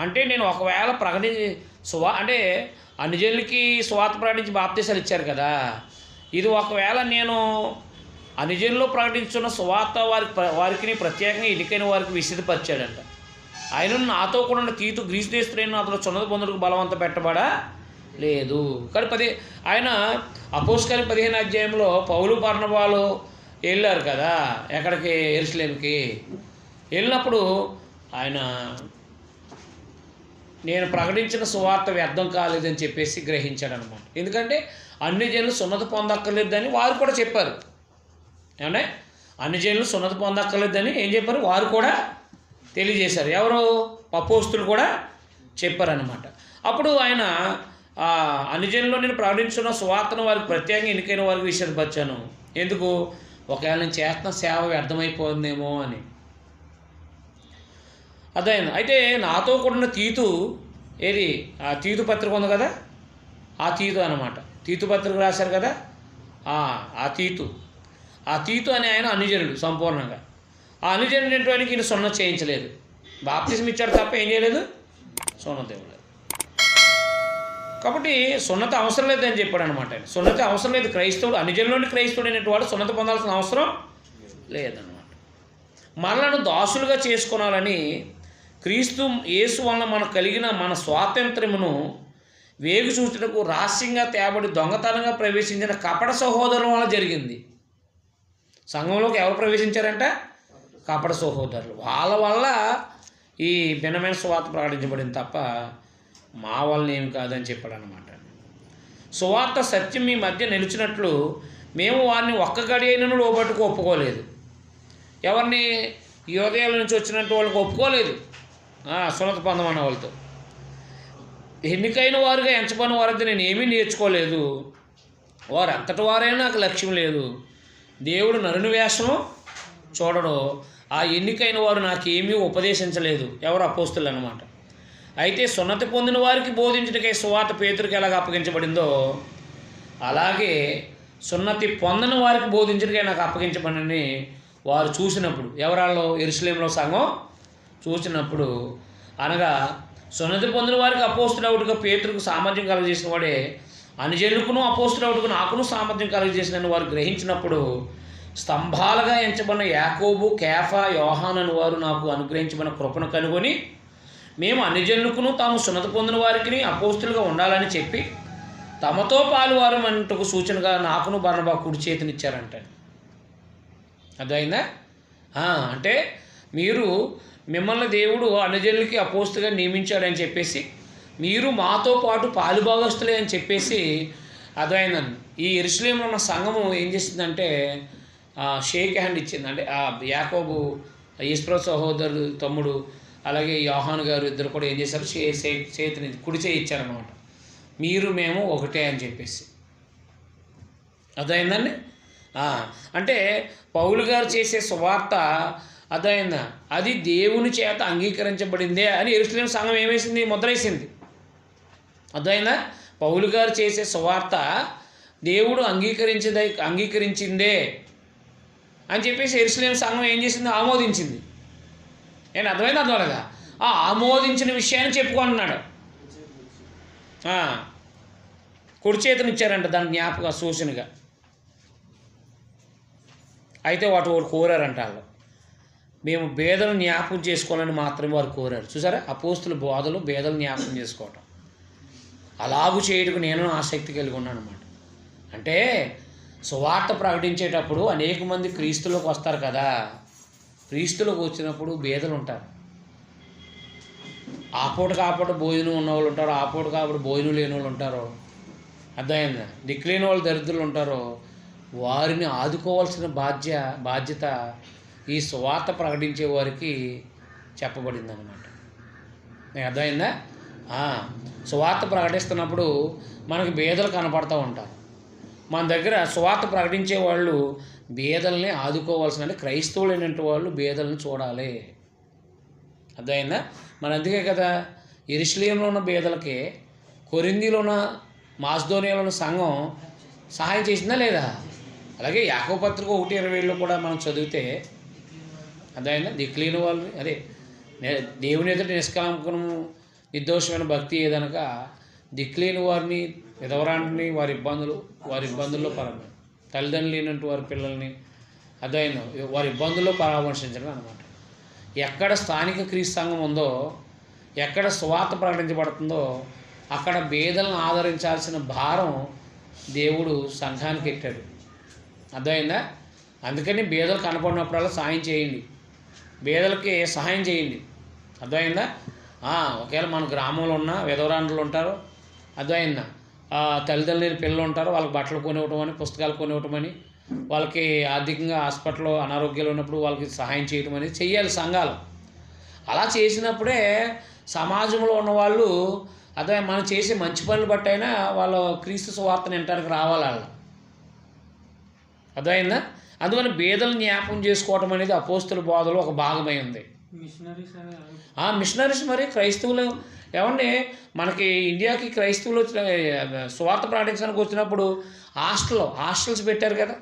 అంటే నేను ఒకవేళ అంటే అన్ని జనులకి సువార్త ప్రకటించి బాప్తీసాలు ఇచ్చారు కదా, ఇది ఒకవేళ నేను అన్ని జనుల్లో ప్రకటించున్న సువార్త వారికి ప్రత్యేకంగా ఎన్నికైన వారికి విసిరిపరిచాడంట. ఆయన నాతో కూడా తీతు గ్రీసు దేశస్తుడైన అతను సున్నతి పొందుటకు బలవంత పెట్టబడా లేదు. కానీ ఆయన అపోస్తలుల 15 అధ్యాయంలో పౌలు బర్నబాలు వెళ్ళారు కదా ఎక్కడికి, యెరూషలేముకి వెళ్ళినప్పుడు ఆయన నేను ప్రకటించిన సువార్త వ్యర్థం కాలేదని చెప్పేసి గ్రహించాడు అనమాట. ఎందుకంటే అన్ని జనులు సున్నతి పొందక్కర్లేదని వారు కూడా చెప్పారు. ఏమంటే అన్ని జనులు సున్నతి పొందక్కర్లేదని ఏం చెప్పారు? వారు కూడా తెలియజేశారు. ఎవరు? అపోస్తులు కూడా చెప్పారనమాట. అప్పుడు ఆయన అన్ని జనుల్లో నేను ప్రకటించిన సువార్తను వారికి ప్రత్యేకంగా ఎన్నికైన వారికి విషయపరిచాను. ఎందుకు? ఒకవేళ నేను చేస్తున్న సేవ వ్యర్థమైపోయిందేమో అని. అదైనా అయితే నాతో కూడిన తీతు ఏది? ఆ తీతు పత్రిక ఉంది కదా, ఆ తీతు అనమాట. తీతు పత్రిక రాశారు కదా, ఆ తీతు. ఆ తీతు అనే ఆయన అనుజనుడు సంపూర్ణంగా. ఆ అనుజనుడైనటువంటి ఈయన సున్నతి చేయించలేదు. బాప్తిజం ఇచ్చాడు తప్ప ఏం చేయలేదు, సున్నతి ఇవ్వలేదు. కాబట్టి సున్నతి అవసరం లేదని చెప్పాడు అనమాట ఆయన. సున్నతి అవసరం లేదు, క్రైస్తవుడు అనుజనులోని క్రైస్తవుడు అనేటువంటి వాడు సున్నతి పొందాల్సిన అవసరం లేదన్నమాట. మనలను దాసులుగా చేసుకోవాలని క్రీస్తు యేసు వలన మనకు కలిగిన మన స్వాతంత్ర్యమును వేగు చూచుటకు రహస్యంగా తేబడి దొంగతనంగా ప్రవేశించిన కపట సహోదరుల వల్ల జరిగింది. సంఘంలోకి ఎవరు ప్రవేశించారంట? కపట సహోదరులు. వాళ్ళ వల్ల ఈ భిన్నమైన సువార్త ప్రకటించబడింది తప్ప మా వల్ల ఏమి కాదని చెప్పాడు అనమాట. సువార్త సత్యం మీ మధ్య నిలిచినట్లు మేము వారిని ఒక్క గడి అయినను లోబట్టుకు ఒప్పుకోలేదు. ఎవరిని? యోదయాల నుంచి వచ్చినట్టు వాళ్ళకి ఒప్పుకోలేదు సున్నతి పొందమన్న వాళ్ళతో. ఎన్నికైన వారుగా ఎంచబడిన వారైతే నేను ఏమీ నేర్చుకోలేదు, వారు అంతటి వారైనా నాకు లక్ష్యం లేదు. దేవుడు నరుని వేషము చూడడు. ఆ ఎన్నికైన వారు నాకేమీ ఉపదేశించలేదు. ఎవరు? అపోస్తులు అన్నమాట. అయితే సున్నతి పొందిన వారికి బోధించుటకై సువార్త పేతురుకి ఎలాగ అప్పగించబడిందో అలాగే సున్నతి పొందని వారికి బోధించుటకై నాకు అప్పగించబడిందని వారు చూసినప్పుడు, ఎవరాళ్ళు? యెరూషలేములో సంఘం చూసినప్పుడు, అనగా సున్నతి పొందిన వారికి అపోస్తులవుడుగా పేతురుకు సామర్థ్యం కలుగజేసిన వాడే అనుజనులకును అపోస్తులవుడుకు నాకును సామర్థ్యం కలుగజేసిన వారు గ్రహించినప్పుడు స్తంభాలుగా ఎంచబడిన యాకోబు, కేఫా, యోహాను అని వారు నాకు అనుగ్రహించబడిన కృపను కనుగొని మేము అనుజనులకును తాము సున్నతి పొందిన వారికి అపోస్తులుగా ఉండాలని చెప్పి తమతో పాలువారు అంటకు సూచనగా నాకును బర్నబా కుడి చేతినిచ్చారంట. అర్థమైందా? అంటే మీరు మిమ్మల్ని దేవుడు అనుజనులకి అపోస్తులుగా నియమించాడని చెప్పేసి మీరు మాతో పాటు పాలుభాగస్తులే అని చెప్పేసి అర్థమైందండి. ఈ యెరూషలేములో ఉన్న సంఘము ఏం చేసిందంటే షేక్ హ్యాండ్ ఇచ్చింది. అంటే యాకోబు, యేసుప్రభు సహోదరుడు తమ్ముడు, అలాగే యోహాను గారు ఇద్దరు కూడా ఏం చేశారు? చేతిని కుడి చేయి ఇచ్చారనమాట. మీరు మేము ఒకటే అని చెప్పేసి. అర్థమైందండి. అంటే పౌలు గారు చేసే సువార్త అర్థమైందా? అది దేవుని చేత అంగీకరించబడిందే అని యెరూషలేము సంఘం ఏమేసింది? ముద్రేసింది. అర్థమైందా? పౌలు గారు చేసే సువార్త దేవుడు అంగీకరించిందే అని చెప్పేసి యెరూషలేము సంఘం ఏం చేసింది? ఆమోదించింది. నేను అర్థమైంది, అర్థమలేదా? ఆమోదించిన విషయాన్ని చెప్పుకుంటున్నాడు. కుడి చేతినిచ్చారంట దాని జ్ఞాపక సూచనగా. అయితే వారు కోరారంట. వాళ్ళు మేము బేదలను జ్ఞాపకం చేసుకోవాలని మాత్రమే వారు కోరారు. చూసారా? అపోస్తుల బోధలు బేదలు జ్ఞాపకం చేసుకోవటం. అలాగూ చేయటకు నేను ఆసక్తి కలిగి ఉన్నాను అన్నమాట. అంటే సువార్త ప్రకటించేటప్పుడు అనేక మంది క్రీస్తులోకి వస్తారు కదా. క్రీస్తులోకి వచ్చినప్పుడు బేదలు ఉంటారు. ఆపూట భోజనం ఉన్నవాళ్ళు ఉంటారు, ఆపూట భోజనం లేని వాళ్ళు ఉంటారు. అర్థమైందా? దిక్కులేని వాళ్ళు దరిద్రులు ఉంటారు. వారిని ఆదుకోవాల్సిన బాధ్యత ఈ సువార్త ప్రకటించే వారికి చెప్పబడింది అన్నమాట. మీకు అర్థమైందా? సువార్త ప్రకటిస్తున్నప్పుడు మనకి బేదలు కనపడుతూ ఉంటారు. మన దగ్గర సువార్త ప్రకటించే వాళ్ళు బేదల్ని ఆదుకోవాల్సిన, అంటే క్రైస్తవులైనటువంటి వాళ్ళు బేదల్ని చూడాలి. అర్థమైందా? మరి అందుకే కదా యెరూషలేములో ఉన్న బేదలకి కొరింథీలో ఉన్న మాసిదోనియాలో ఉన్న సంఘం సహాయం చేసిందా లేదా? అలాగే యాకోబు పత్రిక 1:20 కూడా మనం చదివితే అర్థమైందా? దిక్కులేని వాళ్ళు, అదే దేవుని ఎదుట నిష్కలంకము నిర్దోషమైన భక్తి ఏదనగా దిక్కులేని వారిని, విధవరాంటిని, వారి ఇబ్బందుల్లో తల్లిదండ్రులు లేనట్టు వారి పిల్లల్ని అర్థమైందా వారి ఇబ్బందుల్లో పరామర్శించడం అన్నమాట. ఎక్కడ స్థానిక క్రీస్తు సంఘం ఉందో, ఎక్కడ సువార్త ప్రకటించబడుతుందో అక్కడ బేదలను ఆదరించాల్సిన భారం దేవుడు సంఘానికి ఎట్టాడు. అర్థమైందా? అందుకని బేదలు కనపడినప్పుడల్లా సాయం చేయండి, బేదలకి సహాయం చేయండి. అర్థమైందా? ఒకవేళ మన గ్రామంలో ఉన్న విధవరాండ్రులు ఉంటారు, అర్థమైందా? తల్లిదండ్రులు లేని పిల్లలు ఉంటారు, వాళ్ళకి బట్టలు కొనివ్వటమని, పుస్తకాలు కొనివ్వటమని, వాళ్ళకి ఆర్థికంగా హాస్పిటల్లో అనారోగ్యాలు ఉన్నప్పుడు వాళ్ళకి సహాయం చేయటం అనేది చెయ్యాలి సంఘాలు. అలా చేసినప్పుడే సమాజంలో ఉన్నవాళ్ళు అదే మనం చేసే మంచి పనులు బట్టి అయినా వాళ్ళు క్రీస్తు సువార్తను వినటానికి రావాలి వాళ్ళు. అర్థమైందా? అందువల్ల బేదలను జ్ఞాపకం చేసుకోవటం అనేది అపోస్తుల బోధలో ఒక భాగమై ఉంది. మిషనరీస్ మరి క్రైస్తవులు ఏమండి, మనకి ఇండియాకి క్రైస్తవులు సువార్త ప్రకటించడానికి వచ్చినప్పుడు హాస్టల్స్ పెట్టారు కదా.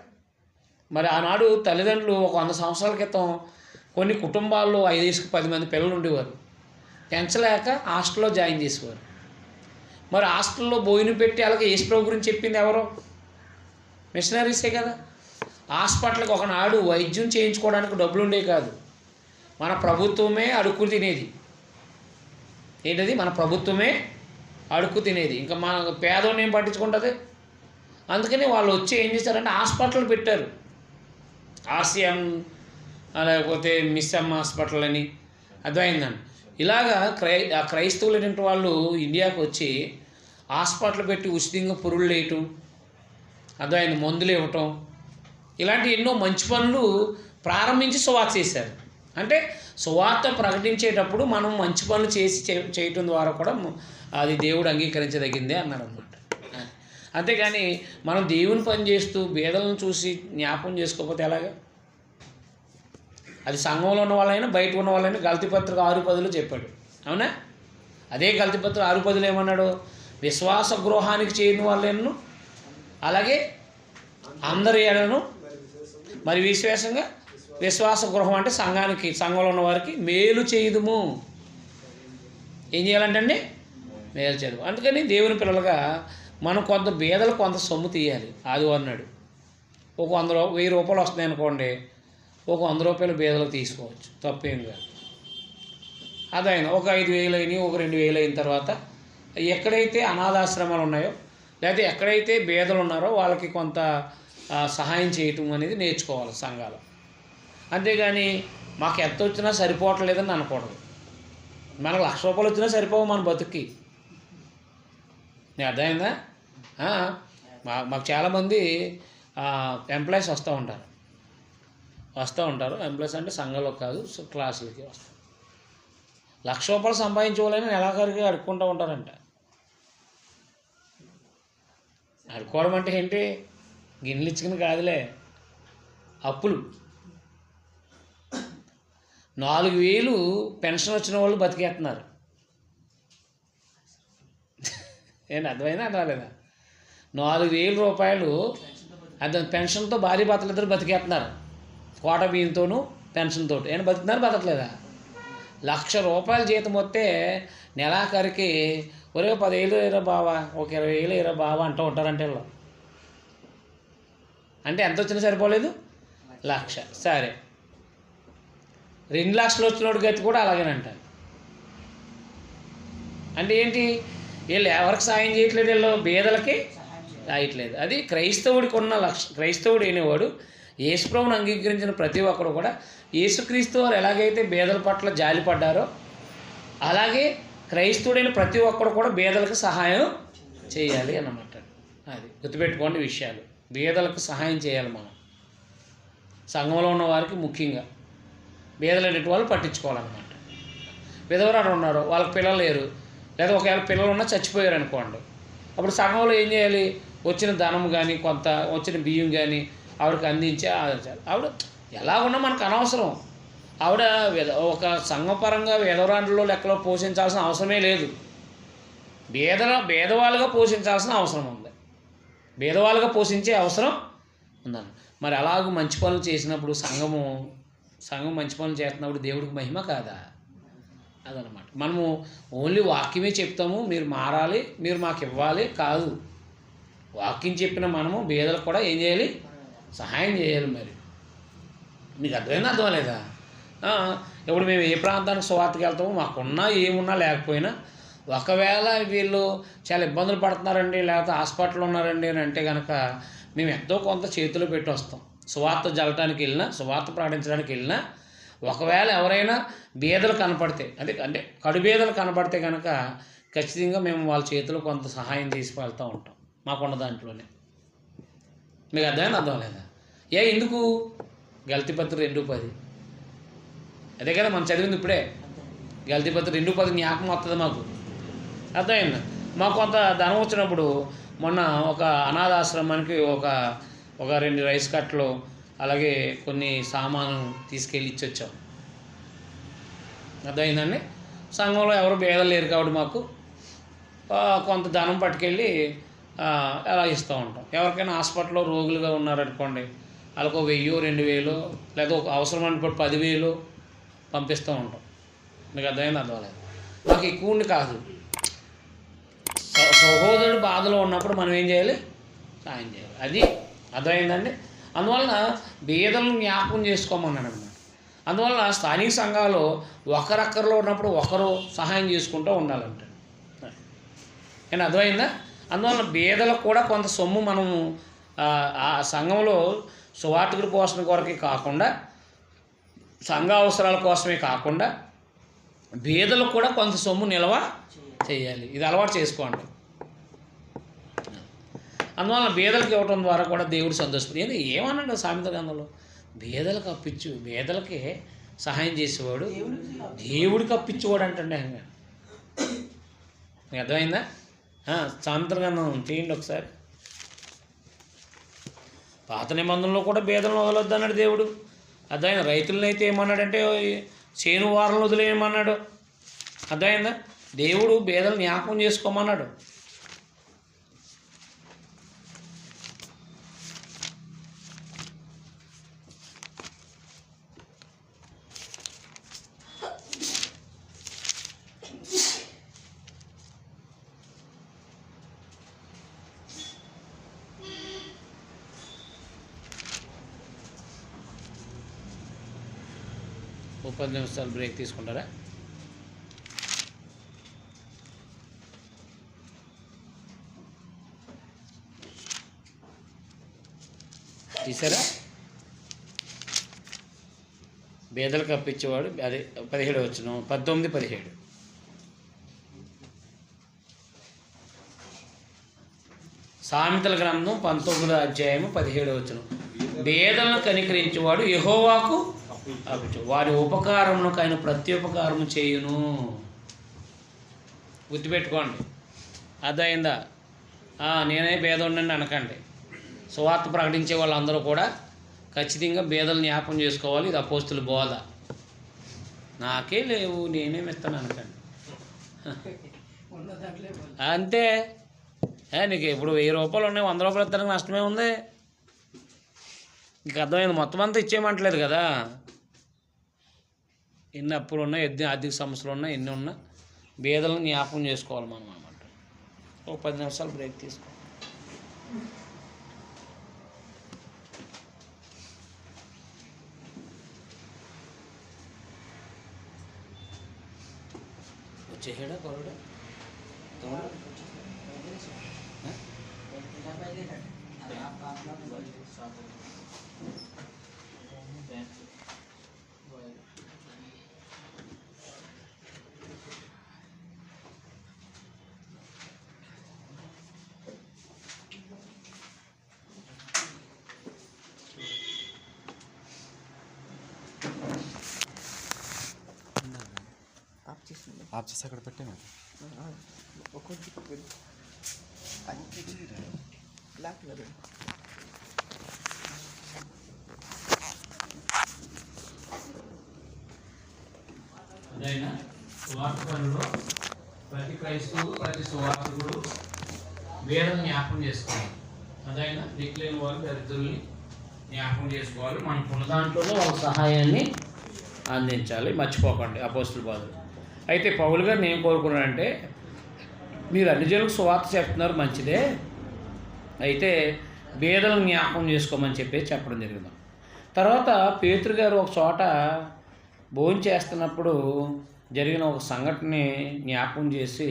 మరి ఆనాడు తల్లిదండ్రులు ఒక 100 సంవత్సరాల క్రితం కొన్ని కుటుంబాల్లో 5-10 మంది పిల్లలు ఉండేవారు. పెంచలేక హాస్టల్లో జాయిన్ చేసేవారు. మరి హాస్టల్లో భోజనం పెట్టి అలాగే యేసుప్రభు గురించి చెప్పింది ఎవరో? మిషనరీసే కదా. హాస్పిటల్కి ఒకనాడు వైద్యం చేయించుకోవడానికి డబ్బులు ఉండేవి కాదు. మన ప్రభుత్వమే అడుక్కు తినేది. ఏంటది? మన ప్రభుత్వమే అడుక్కు తినేది. ఇంకా మన పేదోని ఏం పట్టించుకుంటుంది? అందుకని వాళ్ళు వచ్చి ఏం చేశారంటే హాస్పిటల్ పెట్టారు. ఆర్సిఎం లేకపోతే మిస్ ఎమ్ హాస్పిటల్ అని. అర్థమైందండి. ఇలాగా క్రైస్తవులైనటువంటి వాళ్ళు ఇండియాకు వచ్చి హాస్పిటల్ పెట్టి ఉచితంగా పురుళ్ళు వేయటం, అర్థమైంది, మందులు ఇవ్వటం, ఇలాంటి ఎన్నో మంచి పనులు ప్రారంభించి సువార్త చేశారు. అంటే సువార్త ప్రకటించేటప్పుడు మనం మంచి పనులు చేయటం ద్వారా కూడా అది దేవుడు అంగీకరించదగిందే అన్నాడు అన్నమాట. అంతేగాని మనం దేవుని పని చేస్తూ బేదలను చూసి జ్ఞాపకం చేసుకోకపోతే ఎలాగా? అది సంఘంలో ఉన్న వాళ్ళైనా బయట ఉన్న వాళ్ళైనా గల్తీపత్రిక 6:10 చెప్పాడు. అవునా? అదే గల్తీపత్రిక 6:10 ఏమన్నాడు? విశ్వాస గృహానికి చేరిన వాళ్ళను అలాగే అందరి ఏడను మరి విశ్వాసంగా విశ్వాస గృహం అంటే సంఘంలో ఉన్న వారికి మేలు చేయుదుము. ఏం చేయాలంటే మేలు చేయదు. అందుకని దేవుని పిల్లలుగా మనం కొంత బేదలు కొంత సొమ్ము తీయాలి. అది అన్నాడు. ఒక 1000 రూపాయలు వస్తున్నాయి అనుకోండి, ఒక 100 రూపాయలు బేదలకు తీసుకోవచ్చు, తప్పేం కాదు. అదైనా ఒక 5,000 అయినాయి, ఒక 2,000 అయిన తర్వాత ఎక్కడైతే అనాథాశ్రమాలు ఉన్నాయో లేకపోతే ఎక్కడైతే బేదలు ఉన్నారో వాళ్ళకి కొంత సహాయం చేయటం అనేది నేర్చుకోవాలి సంఘాలు. అంతేగాని మాకు ఎంత వచ్చినా సరిపోవట్లేదని అనకూడదు. మనకు 1,00,000 రూపాయలు వచ్చినా సరిపోవు మన బతుక్కి. నేను అర్థమైందా? మాకు చాలామంది ఎంప్లాయీస్ వస్తూ ఉంటారు. ఎంప్లాయీస్ అంటే సంఘంలో కాదు, క్లాసులకి వస్తారు. 1,00,000 రూపాయలు సంపాదించుకోవాలని నెలాఖరికి అడుక్కుంటూ ఉంటారంట. అడుక్కోవడం అంటే ఏంటి? గిన్నెలు ఇచ్చుకుని కాదులే, అప్పులు. 4,000 పెన్షన్ వచ్చిన వాళ్ళు బతికేస్తున్నారు. ఏంటి? అర్థమైందా? అర్థమలేదా? 4,000 రూపాయలు అది పెన్షన్తో భార్య భర్తలు ఇద్దరు బతికేస్తున్నారు. కోట బియ్యంతోనూ పెన్షన్తో. ఏంటి బతుకుతున్నారు? బతకలేదా? 1,00,000 రూపాయలు జీతం వస్తే నెలాఖరికి ఒరే 10,000 ఇరా బావా, ఒక 20,000 ఇరా బావా అంటూ ఉంటారంటే వీళ్ళు. అంటే ఎంత వచ్చినా సరిపోలేదు? 1,00,000. సరే, 2 లక్షలు వచ్చినోడు గతి కూడా అలాగేనంటారు. అంటే ఏంటి? వీళ్ళు ఎవరికి సాయం చేయట్లేదు, వీళ్ళు బేదలకి రాయట్లేదు. అది క్రైస్తవుడికి ఉన్న లక్ష్యం. క్రైస్తవుడు అనేవాడు యేసుప్రభువుని అంగీకరించిన ప్రతి ఒక్కరు కూడా యేసుక్రీస్తు వారు ఎలాగైతే బేదల పట్ల జాలి పడ్డారో అలాగే క్రైస్తవుడైన ప్రతి ఒక్కరు కూడా బేదలకు సహాయం చేయాలి అన్నమాట. అది గుర్తుపెట్టుకోండి విషయాలు. బేదలకు సహాయం చేయాలి మనం. సంఘంలో ఉన్న వారికి ముఖ్యంగా బేదలైన వాళ్ళు పట్టించుకోవాలన్నమాట. విధవరాలు ఉన్నారు, వాళ్ళకి పిల్లలు లేరు, లేదా ఒకవేళ పిల్లలు ఉన్నా చచ్చిపోయారు అనుకోండి, అప్పుడు సంఘంలో ఏం చేయాలి? వచ్చిన ధనం కానీ కొంత వచ్చిన బియ్యం కానీ ఆవిడకి అందించి ఆవిడ ఎలా ఉన్నా మనకు అనవసరం. ఆవిడ ఒక సంఘపరంగా విధవరాండ్రులో లెక్కలో పోషించాల్సిన అవసరమే లేదు. బేదవాళ్ళుగా పోషించాల్సిన అవసరం ఉంది. బేదవాళ్ళుగా పోషించే అవసరం ఉందన్న. మరి అలాగ మంచి పనులు చేసినప్పుడు సంఘం మంచి పనులు చేస్తున్నప్పుడు దేవుడికి మహిమ కాదా? అదనమాట. మనము ఓన్లీ వాక్యమే చెప్తాము, మీరు మారాలి, మీరు మాకు ఇవ్వాలి కాదు. వాక్యం చెప్పిన మనము బేదలకు కూడా ఏం చేయాలి? సహాయం చేయాలి. మరి మీకు అర్థం లేదా? ఇప్పుడు మేము ఏ ప్రాంతానికి సువార్తకి వెళ్తామో మాకున్నా ఏమున్నా లేకపోయినా ఒకవేళ వీళ్ళు చాలా ఇబ్బందులు పడుతున్నారండి, లేకపోతే హాస్పిటల్లో ఉన్నారండి అని అంటే కనుక మేము ఎంతో కొంత చేతిలో పెట్టి వస్తాం. సువార్త జల్లటానికి వెళ్ళినా, సువార్త ప్రకటించడానికి వెళ్ళినా ఒకవేళ ఎవరైనా బేదలు కనపడితే అంటే కడుబేదలు కనపడితే కనుక ఖచ్చితంగా మేము వాళ్ళ చేతిలో కొంత సహాయం తీసి వెళ్తూ ఉంటాం మాకున్న దాంట్లోనే. మీకు అర్థం లేదా? ఎందుకు? గల్తీపత్రి 2:10 అదే కదా మనం చదివింది ఇప్పుడే. గల్తీపత్రి 2:10 జ్ఞాపకం వస్తుంది మాకు. అర్థమైందా? మాకు కొంత ధనం వచ్చినప్పుడు మొన్న ఒక అనాథాశ్రమానికి ఒక 2 రైస్ కట్టలు అలాగే కొన్ని సామాను తీసుకెళ్ళి ఇచ్చొచ్చాం. అర్థమైందండి? సంఘంలో ఎవరు బేదలు లేరు కాబట్టి మాకు కొంత ధనం పట్టుకెళ్ళి అలా ఇస్తూ ఉంటాం. ఎవరికైనా హాస్పిటల్లో రోగులుగా ఉన్నారనుకోండి, వాళ్ళకు 1000 2000 లేదా ఒక అవసరం అనుకో 10,000 పంపిస్తూ ఉంటాం. మీకు అర్థమైంది అర్థమలేదు. మాకు ఎక్కువ ఉండి కాదు, సహోదరుడు బాధలో ఉన్నప్పుడు మనం ఏం చేయాలి? సాయం చేయాలి. అది అర్థమైందండి. అందువలన బీదలను జ్ఞాపకం చేసుకోమన్నాడు అన్నమాట. అందువల్ల స్థానిక సంఘాలు ఒకరక్కరలో ఉన్నప్పుడు ఒకరు సహాయం చేసుకుంటూ ఉండాలంట. నేను అర్థమైందా? అందువల్ల బీదలకు కూడా కొంత సొమ్ము మనము ఆ సంఘంలో సువార్తికుడి కోసం కొరకే కాకుండా, సంఘ అవసరాల కోసమే కాకుండా బీదలకు కూడా కొంత సొమ్ము నిల్వ చేయాలి. ఇది అలవాటు చేసుకోండి. అందువల్ల బీదలకు ఇవ్వటం ద్వారా కూడా దేవుడు సంతోషపడి ఏమన్నాడు సామెత గ్రంథంలో? బీదలకు అప్పించు, బీదలకే సహాయం చేసేవాడు దేవుడికి అప్పించేవాడు అంటండి. మీకు అర్థమైందా? సామెత గ్రంథం తీయండి ఒకసారి. పాత నిబంధనలో కూడా బీదలను వదలొద్దు అన్నాడు దేవుడు. అర్థమైందా? రైతులను అయితే ఏమన్నాడంటే చేను వారలను వదిలేయమన్నాడు. అర్థమైందా? దేవుడు బీదలు జ్ఞాపకం చేసుకోమన్నాడు. ఓ 10 నిమిషాలు బ్రేక్ తీసుకుంటారా? తీసారా? బేదలకు అప్పించేవాడు, అదే 17 వచ్చిన 19 17. సామెతల గ్రంథం 19వ అధ్యాయము 17 వచ్చిన. బేదలను కనికరించేవాడు యెహోవాకు అప్పించు, వారి ఉపకారమునకు ఆయన ప్రత్యుపకారము చేయును. గుర్తుపెట్టుకోండి. అర్థమైందా? నేనే బేదోడిని అనకండి. సువార్త ప్రకటించే వాళ్ళందరూ కూడా ఖచ్చితంగా బేదలు జ్ఞాపకం చేసుకోవాలి. ఇది అపోస్తుల బోధ. నాకే లేవు నేనేమి ఇస్తాను అనకండి. అంతే. నీకు ఇప్పుడు 1000 రూపాయలు ఉన్నాయి, 100 రూపాయలు ఇస్తానికి నష్టమే ఉంది. నీకు అర్థమైంది? మొత్తం అంతా ఇచ్చేయమంటలేదు కదా. ఎన్ని అప్పులు ఉన్నా, ఎన్ని ఆర్థిక సమస్యలు ఉన్నా, ఎన్ని ఉన్నా బేదలను జ్ఞాపకం చేసుకోవాలి మనం అన్నమాట. ఒక 10 నిమిషాలు బ్రేక్ తీసుకో. వచ్చేసాడా కొరడా? आप जैसा कर पट्टे में అదైనా సువార్తకులలో ప్రతి క్రైస్తవుడు, ప్రతి సువార్తకుడు బేదలను జ్ఞాపకం చేసుకోవాలి. అదైనా దిక్కులేని వాళ్ళు దరిద్రుల్ని జ్ఞాపకం చేసుకోవాలి. మనకున్న దాంట్లో వాళ్ళ సహాయాన్ని అందించాలి. మర్చిపోకండి అపోస్తుల బోధలు. అయితే పౌలు గారు నేను కోరుకున్నానంటే, మీరు అన్ని జనులకు సువార్త చెప్తున్నారు మంచిదే, అయితే బేదలను జ్ఞాపకం చేసుకోమని చెప్పడం జరిగింది. తర్వాత పేతురు గారు ఒక చోట భోజనం చేస్తున్నప్పుడు జరిగిన ఒక సంఘటనని జ్ఞాపకం చేసి,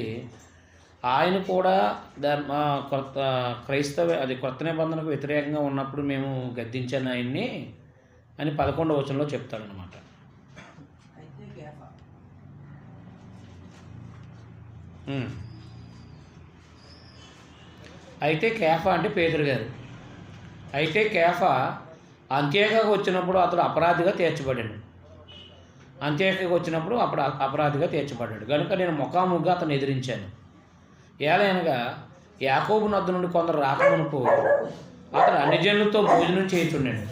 ఆయన కూడా కొత్త నిబంధనకు వ్యతిరేకంగా ఉన్నప్పుడు మేము గద్దించాను ఆయన్ని అని 11వ వచనంలో చెప్తాడనమాట. అయితే కేఫా అంటే పేతురు గారు. అయితే కేఫా అంత్యోక్యకు వచ్చినప్పుడు అతడు అపరాధిగా తీర్చబడాడు. అంత్యోక్యకు వచ్చినప్పుడు అప్పుడు అపరాధిగా తీర్చబడ్డాడు కనుక నేను ముఖాముఖిగా అతను ఎదిరించాను. ఏలైనగా యాకోబు నద్ద నుండి కొందరు రాకమునుపు అతడు అన్ని జనులతో భోజనం చేయుచున్నాడు.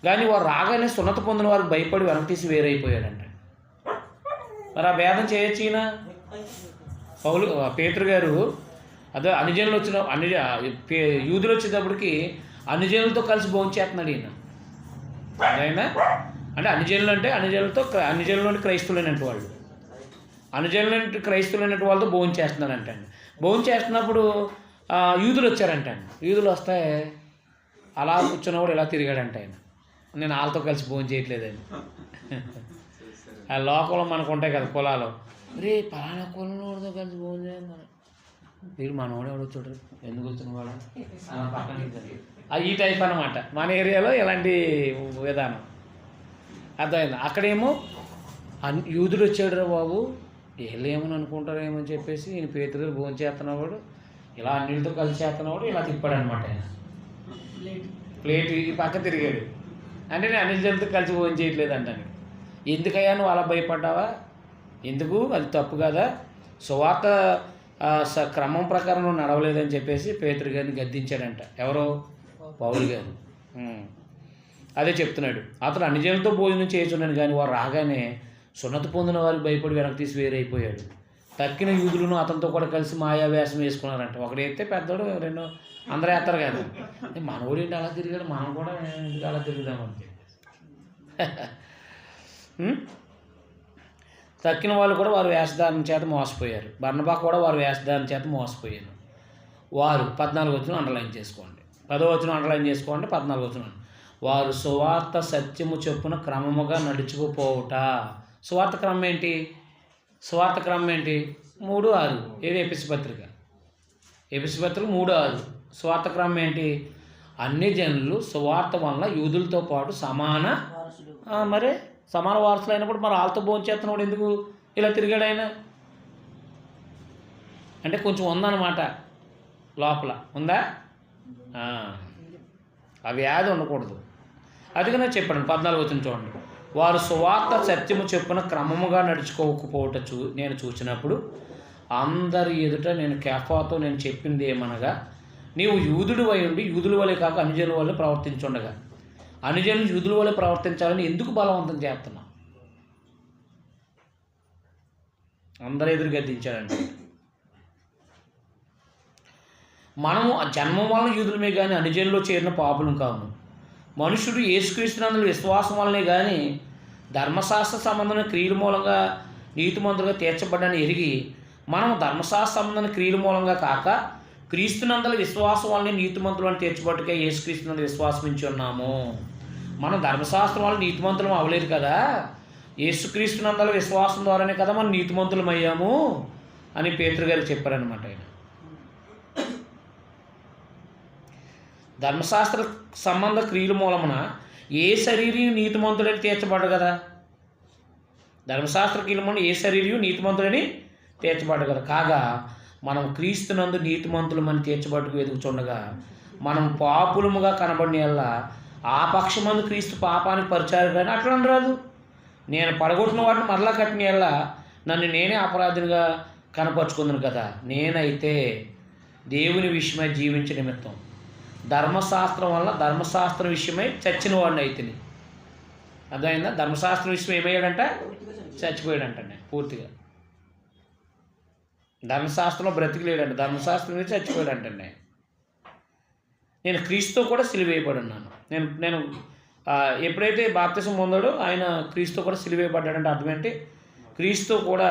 కానీ వారు రాగానే సున్నత పొందిన వారికి భయపడి వెనక తీసి వేరైపోయాడంట. మరి ఆ భేదం చేయొచ్చు ఈయన పేతురు గారు. అదే అన్ని జనులు యూదులు వచ్చేటప్పటికి అనుజనులతో కలిసి భోంచేస్తున్నాడు ఈయన. అయినా అంటే అనుజనులంటే క్రైస్తవులైనటువంటి వాళ్ళు, అనుజనులంటే క్రైస్తవులైనటువంటి వాళ్ళతో భోంచేస్తున్నాడంట. భోంచేస్తున్నప్పుడు యూదులు వచ్చారంటండి. యూదులు వస్తే అలా కూర్చున్నప్పుడు ఇలా తిరిగాడంట ఆయన. నేను వాళ్ళతో కలిసి భోజనం చేయట్లేదని. ఆ లోకంలో మనకు ఉంటాయి కదా కులాలు, రే పలానా కులంలో కలిసి భోజనం చేయాలి, మీరు మనవాడు ఎవడో చూడరు, ఎందుకు వచ్చిన వాడు పక్కన ఈ టైప్ అన్నమాట. మన ఏరియాలో ఇలాంటి విధానం అర్థమైంది. అక్కడేమో యూదుడు వచ్చాడు రా బాబు, వీళ్ళు ఏమని అనుకుంటారేమని చెప్పేసి ఈయన పేతురు భోజనం చేస్తున్నవాడు ఇలా అన్నిటితో కలిసి చేస్తున్నవాడు ఇలా తిప్పాడు అనమాట. ఆయన ప్లేట్ ఈ పక్క తిరిగాడు. అంటే నేను అన్నిటితో కలిసి భోజనం చేయట్లేదు అంటాను. ఎందుకయ్యా నువ్వు అలా భయపడ్డావా, ఎందుకు, అది తప్పు కదా, సువార్త క్రమం ప్రకారం నువ్వు నడవలేదని చెప్పేసి పేతురు గారిని గద్దించాడంట. ఎవరో పౌలు గారు. అదే చెప్తున్నాడు. అతను అన్ని జనులతో భోజనం చేస్తున్నాను కానీ వారు రాగానే సున్నతి పొందిన వారికి భయపడి వెనక్కి తీసి వేరైపోయాడు. తక్కిన యూదులను అతనితో కూడా కలిసి మాయావేషం వేసుకున్నారంట. ఒకడైతే పెద్దోడు, రెండో అందరూ వేస్తారు కదా, మనోడు ఏంటి అలా తిరిగాడు, మనం కూడా ఎందుకు అలా తిరుగుదామని చెప్పి తక్కిన వాళ్ళు కూడా వారు వేషధారణ చేత మోసపోయారు. బర్నబా కూడా వారు వేషధారణ చేత మోసపోయారు. వారు 14 వచనం అండర్లైన్ చేసుకోండి, 10వ వచనం అండర్లైన్ చేసుకోండి, 14వ వచనం. వారు సువార్త సత్యము చొప్పున క్రమముగా నడుచుకుపోవుట. సువార్త క్రమం ఏంటి? 3:6. ఏది? ఎఫెసీ పత్రిక 3:6. సువార్త క్రమం ఏంటి? అన్ని జనులు సువార్త వలన యూదులతో పాటు సమాన వారసులు అయినప్పుడు మరి వాళ్ళతో భోంచేస్తున్నప్పుడు ఎందుకు ఇలా తిరిగాడు ఆయన? అంటే కొంచెం ఉందన్నమాట, లోపల ఉందా, ఆ వ్యాధి ఉండకూడదు. అందుకనే చెప్పాడు 14వ వచనం చూడండి. వారు సువార్త సత్యము చొప్పున క్రమముగా నడుచుకోకపోవట నేను చూసినప్పుడు అందరి ఎదుట నేను కేఫాతో నేను చెప్పింది ఏమనగా, నీవు యూదుడు అయి ఉండి యూదుల వలె కాక అనుజనుల వలె ప్రవర్తించుండగా అనుజనులు యూదుల వలె ప్రవర్తించాలని ఎందుకు బలవంతం చేస్తున్నావు? అందరు ఎదురు గద్దించాడంటే మనము జన్మం వలన యూదులమే కానీ అనుజనుల్లో చేరిన పాపులం కాము. మనుషుడు యేసుక్రీస్తునందు విశ్వాసం వల్లనే కానీ ధర్మశాస్త్ర సంబంధమైన క్రియల మూలంగా నీతిమంతులుగా తీర్చబడ్డాన్ని ఎరిగి మనం ధర్మశాస్త్ర సంబంధమైన క్రియల మూలంగా కాక క్రీస్తునందల విశ్వాసం వల్లనే నీతిమంతులను తీర్చబట్టుగా యేసుక్రీస్తునందు విశ్వాసం ఇచ్చి ఉన్నాము. మనం ధర్మశాస్త్రం వల్ల నీతిమంతులం అవ్వలేదు కదా, యేసుక్రీస్తునందల విశ్వాసం ద్వారానే కదా మనం నీతిమంతులం అయ్యాము అని పేతురు గారు చెప్పారనమాట. ఆయన ధర్మశాస్త్ర సంబంధ క్రియల మూలమున ఏ శరీరం నీతిమంతుడని తీర్చబడ్డు కదా, ధర్మశాస్త్ర క్రియల మూలన ఏ శరీరం నీతిమంతుడని తీర్చబడ్డు కదా. కాగా మనం క్రీస్తునందు నీతిమంతులమని తీర్చబట్టుకు ఎదుగుచుండగా మనం పాపులముగా కనబడిన వల్ల ఆ పక్షమందు క్రీస్తు పాపానికి పరిచారు కానీ అట్లా అనరాదు. నేను పడగొట్టిన వాటిని మరలా కట్టిన వల్ల నన్ను నేనే అపరాధినిగా కనపరుచుకుందును కదా. నేనైతే దేవుని విషయమై జీవించే నిమిత్తం ధర్మశాస్త్రం వల్ల ధర్మశాస్త్రం విషయమై చచ్చిన వాడిని అయితేని. అర్థమైందా? ధర్మశాస్త్రం విషయం ఏమయ్యాడంట? చచ్చిపోయాడంట. పూర్తిగా ధర్మశాస్త్రంలో బ్రతికిలేడంట, ధర్మశాస్త్రం నుంచి చచ్చిపోయాడంటండి. నేను క్రీస్తుతో కూడా సిలువేయబడి ఉన్నాను. నేను ఎప్పుడైతే బాప్తిసం పొందాడో ఆయన క్రీస్తుతో కూడా సిలువేయబడ్డాడంటే అర్థం ఏంటి? క్రీస్తుతో కూడా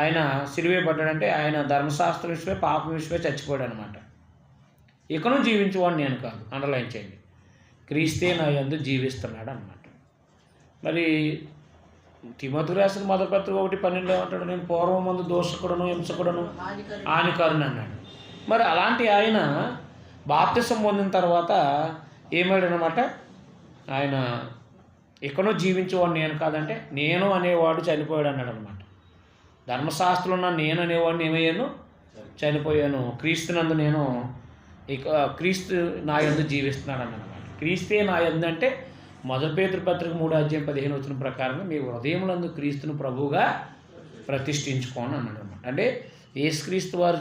ఆయన సిలువేయబడ్డాడంటే ఆయన ధర్మశాస్త్రం విషయమే పాపం విషయమే చచ్చిపోయాడు అనమాట. ఇకను జీవించేవాడు నేను కాదు, అండర్లైన్ చేయండి. క్రీస్తే నా యందు జీవిస్తున్నాడు అన్నమాట. మరి తిమోతికి రాసిన మొదటి పత్రిక 1:12 ఏమంటాడు? నేను పూర్వం మందు దోషకుడను హింసకుడను హానికారుని అన్నాడు. మరి అలాంటి ఆయన బాప్తిసం పొందిన తర్వాత ఏమాడనమాట? ఆయన ఎక్కడో జీవించేవాడు నేను కాదంటే నేను అనేవాడు చనిపోయాడు అన్నాడు అనమాట. ధర్మశాస్త్రంలో ఉన్న నేను అనేవాడిని ఏమయ్యాను? చనిపోయాను. క్రీస్తునందు నేను క్రీస్తు నా యందు జీవిస్తున్నాడు అన్నమాట. క్రీస్తే నా యందు అంటే మొదటి పేతురు పత్రిక 3:15 ప్రకారం మీ హృదయములందు క్రీస్తును ప్రభువుగా ప్రతిష్ఠించుకోని అన్నాడు అనమాట. అంటే యేసుక్రీస్తు వారు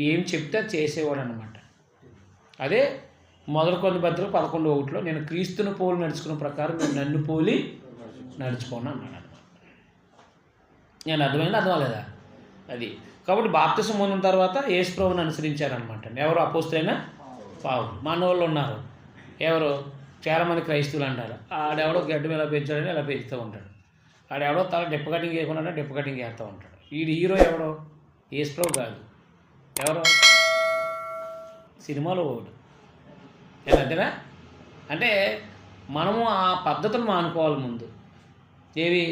ఏం చెప్తే చేసేవాడు అనమాట. అదే మొదటి కొన్ని పత్రిక 11:1 నేను క్రీస్తును పోలి నడుచుకున్న ప్రకారం మీరు నన్ను పోలి నడుచుకోను అన్నాడు అనమాట. నేను అర్థమైంది, అర్థమలేదా? అది కాబట్టి బాప్తిసం పొందిన తర్వాత యేసు ప్రభువుని అనుసరించారనమాట. ఎవరు? అపోస్తలులైన పౌలు. మన వాళ్ళు ఉన్నారు ఎవరు చాలామంది క్రైస్తవులు అంటారు, ఆడెవడో గడ్డం ఇలా పెంచాడని ఇలా పెంచుతూ ఉంటాడు, ఆడెవడో తల డిప్ప కటింగ్ వేయకుండా డిప్ప కటింగ్ వేస్తూ ఉంటాడు. వీడు హీరో ఎవడో? యేసు ప్రభు కాదు, ఎవరో సినిమాలో ఒకడు. అంతేనా? అంటే మనము ఆ పద్ధతులు మానుకోవాలి ముందు. ఏవి?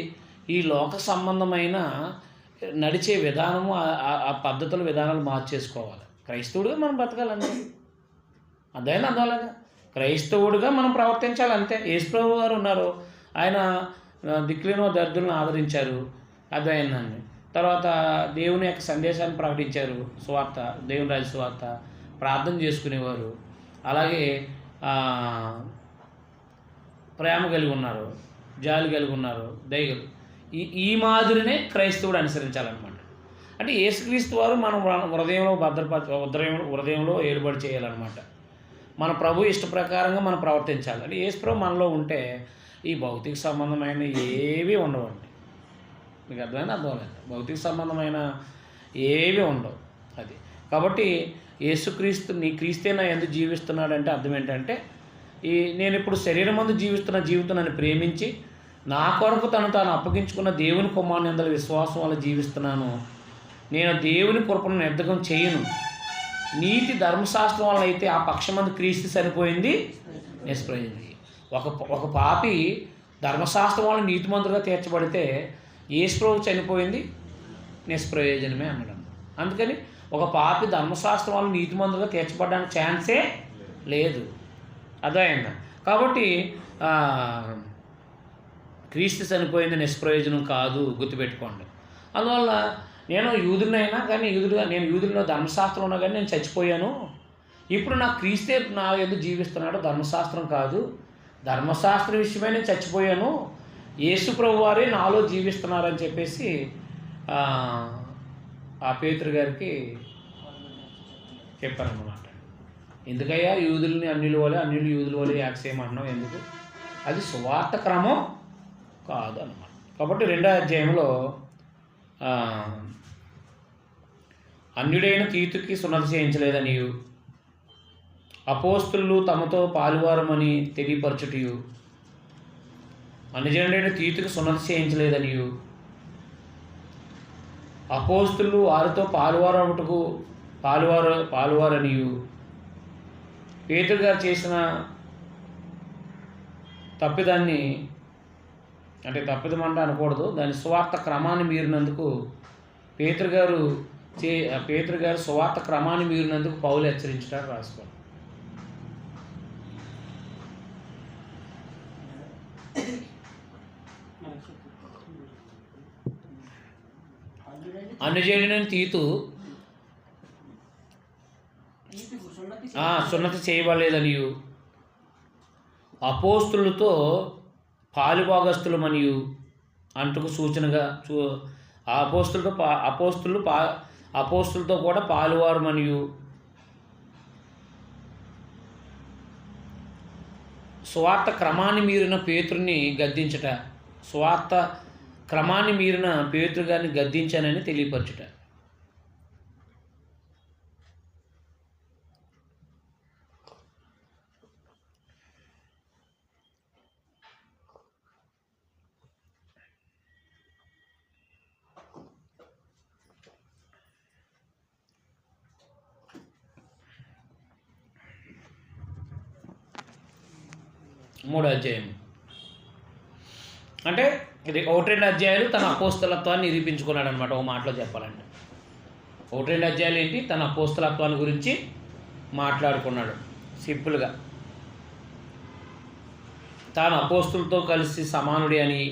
ఈ లోక సంబంధమైన నడిచే విధానము, ఆ పద్ధతుల విధానాలు మార్చేసుకోవాలి. క్రైస్తవుడిగా మనం బతకాలంతే, అదైనా అందువల్ల క్రైస్తవుడిగా మనం ప్రవర్తించాలి అంతే. యేసుప్రభు గారు ఉన్నారు, ఆయన దిక్కులేని దరిద్రులను ఆదరించారు, అదైందండి. తర్వాత దేవుని యొక్క సందేశాన్ని ప్రకటించారు, సువార్త, దేవుని రాజ్య సువార్త, ప్రార్థన చేసుకునేవారు, అలాగే ప్రేమ కలిగి ఉన్నారు, జాలి కలిగి ఉన్నారు, దయగలు. ఈ మాదిరినే క్రైస్తవుడు అనుసరించాలన్నమాట. అంటే యేసుక్రీస్తు వారు మనం హృదయంలో హృదయంలో ఏలుబడి చేయాలన్నమాట. మన ప్రభు ఇష్ట ప్రకారంగా మనం ప్రవర్తించాలి. అంటే యేసు ప్రభు మనలో ఉంటే ఈ భౌతిక సంబంధమైన ఏవి ఉండవండి. మీకు అర్థమైనా అర్థమలేదు? భౌతిక సంబంధమైన ఏవి ఉండవు. అది కాబట్టి యేసుక్రీస్తు నీ క్రీస్తే నా ఎందుకు జీవిస్తున్నాడంటే అర్థం ఏంటంటే, నేను ఇప్పుడు శరీరం ముందు జీవిస్తున్న జీవితం నన్ను ప్రేమించి నా కొరకు తాను అప్పగించుకున్న దేవుని కుమారుని యందల విశ్వాసం వల్ల జీవిస్తున్నాను. నేను దేవుని కృపను నిర్ధకం చేయను. నీతి ధర్మశాస్త్రం వల్ల అయితే ఆ పక్షమందు క్రీస్తు సరిపోయింది, నిష్ప్రయోజనం. ఒక పాపి ధర్మశాస్త్రం వల్ల నీతిమంతుడుగా తీర్చబడితే యేసు ప్రభు చనిపోయింది నిష్ప్రయోజనమే అన్నాడు. అందుకని ఒక పాపి ధర్మశాస్త్రం వల్ల నీతిమంతుడుగా తీర్చబడడానికి ఛాన్సే లేదు. అర్థమైందా? కాబట్టి క్రీస్తు చనిపోయింది నిష్ప్రయోజనం కాదు, గుర్తుపెట్టుకోండి. అందువల్ల నేను యూదుడినైనా కానీ నేను యూదుడిలో ధర్మశాస్త్రం ఉన్నా కానీ నేను చచ్చిపోయాను. ఇప్పుడు నాకు క్రీస్తే నా ఎందుకు జీవిస్తున్నాడు, ధర్మశాస్త్రం కాదు, ధర్మశాస్త్రం విషయమే నేను చచ్చిపోయాను, యేసు ప్రభు వారే నాలో జీవిస్తున్నారని చెప్పేసి ఆ పేతురు గారికి చెప్పారన్నమాట. ఎందుకయ్యా యూదుల్ని అన్యుల వలె, అన్యులు యూదుల వలె యాక్సేయమంటున్నావు, ఎందుకు? అది సువార్త క్రమం కాదు అన్నమాట. కాబట్టి 2వ అధ్యాయంలో అన్యుడైన తీతుకి సున్నతి చేయించలేదనియు, అపోస్తులు తమతో పాలువారమని తెలియపరచుటయు, అన్యజనుడైన తీతుకి సున్నతి చేయించలేదనియు, అపోస్తులు వారితో పాలువారముటకు పాలువారనియు, పేతురు గారు చేసిన తప్పిదాన్ని, అంటే తప్పిదమంటే అనకూడదు, దాని సువార్త క్రమాన్ని మీరినందుకు పేతురు గారు సువార్త క్రమాన్ని మీరినందుకు పౌలు హెచ్చరించారు. రాసుకోండి. అన్యజనుడైన తీతు సున్నతి చేయబడలేదనియు, అపోస్తులతో పాలుభాగస్తులమనియు అంటుకు సూచనగా అపోస్తులతో కూడా పాలువారమనియు, సువార్త క్రమాన్ని మీరిన పేతురుని గద్దించట, సువార్త క్రమాన్ని మీరిన పేతురు గారిని గద్దించానని తెలియపరచుట. మూడో అధ్యాయం అంటే ఇది 1-2 అధ్యాయాలు తన అపోస్తలత్వాన్ని నిరూపించుకున్నాడు అనమాట. ఒక మాటలో చెప్పాలంటే 1-2 అధ్యాయాలు ఏంటి? తన అపోస్తలత్వాన్ని గురించి మాట్లాడుకున్నాడు. సింపుల్గా తాను అపోస్తులతో కలిసి సమానుడి అని,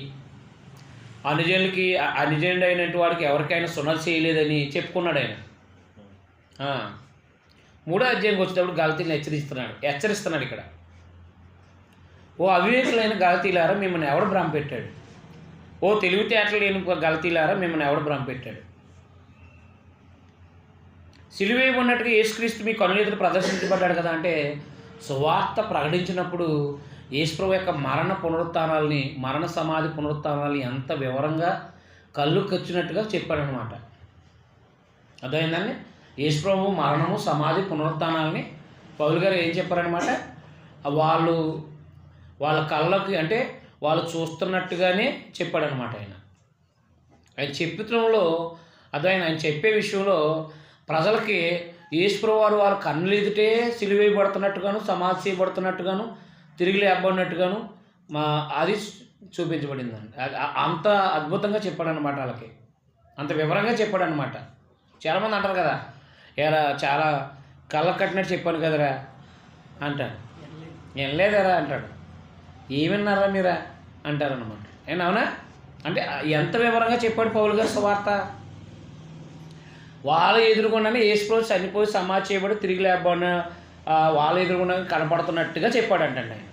అనుజనుడు అయినటువంటి వాడికి ఎవరికైనా సున్నతి చేయలేదని చెప్పుకున్నాడు ఆయన. 3వ అధ్యాయంకి వచ్చేటప్పుడు గలతీలను హెచ్చరిస్తున్నాడు ఇక్కడ. ఓ అవివేకులైన గలతీలారా, మిమ్మల్ని ఎవడు భ్రమపెట్టాడు? ఓ తెలివితేటలు లేని గలతీలారా, మిమ్మల్ని ఎవడు భ్రమపెట్టాడు? సిలువ ఉన్నట్టుగా యేసుక్రీస్తు మీ కనుల ఎదుట ప్రదర్శించబడ్డాడు కదా. అంటే సువార్త ప్రకటించినప్పుడు యేసుప్రభు యొక్క మరణ సమాధి పునరుత్థానాలని ఎంత వివరంగా కళ్ళు కచ్చినట్టుగా చెప్పాడనమాట. అర్థమైందండి? యేసుప్రభు మరణము, సమాధి, పునరుత్థానాలని పౌలు గారు ఏం చెప్పారనమాట? వాళ్ళ కళ్ళకి అంటే వాళ్ళు చూస్తున్నట్టుగానే చెప్పాడనమాట ఆయన చెప్పడంలో ఆయన చెప్పే విషయంలో ప్రజలకి యేసుప్రభువు వారు కన్నులు ఎదుటే సిలువ వేయబడుతున్నట్టుగాను, సమాధి చేయబడుతున్నట్టుగాను, తిరిగి లేపబడినట్టుగాను అది చూపించబడిందండి. అంత అద్భుతంగా చెప్పాడనమాట వాళ్ళకి, అంత వివరంగా చెప్పాడనమాట. చాలామంది అంటారు కదా, ఏరా చాలా కళ్ళ కట్టినట్టు చెప్పాను కదరా అంటాడు. వినలేదరా అంటాడు. ఏమన్నారా మీరా అంటారనమాట. అవునా? అంటే ఎంత వివరంగా చెప్పాడు పౌలు గారు సువార్త. వాళ్ళ ఎదురుగుండానే యేసుప్రభు చనిపోయి సమాధి చేయబడి తిరిగి లేపబడిన వాళ్ళ ఎదురుగుండా కనపడుతున్నట్టుగా చెప్పాడంటండి ఆయన.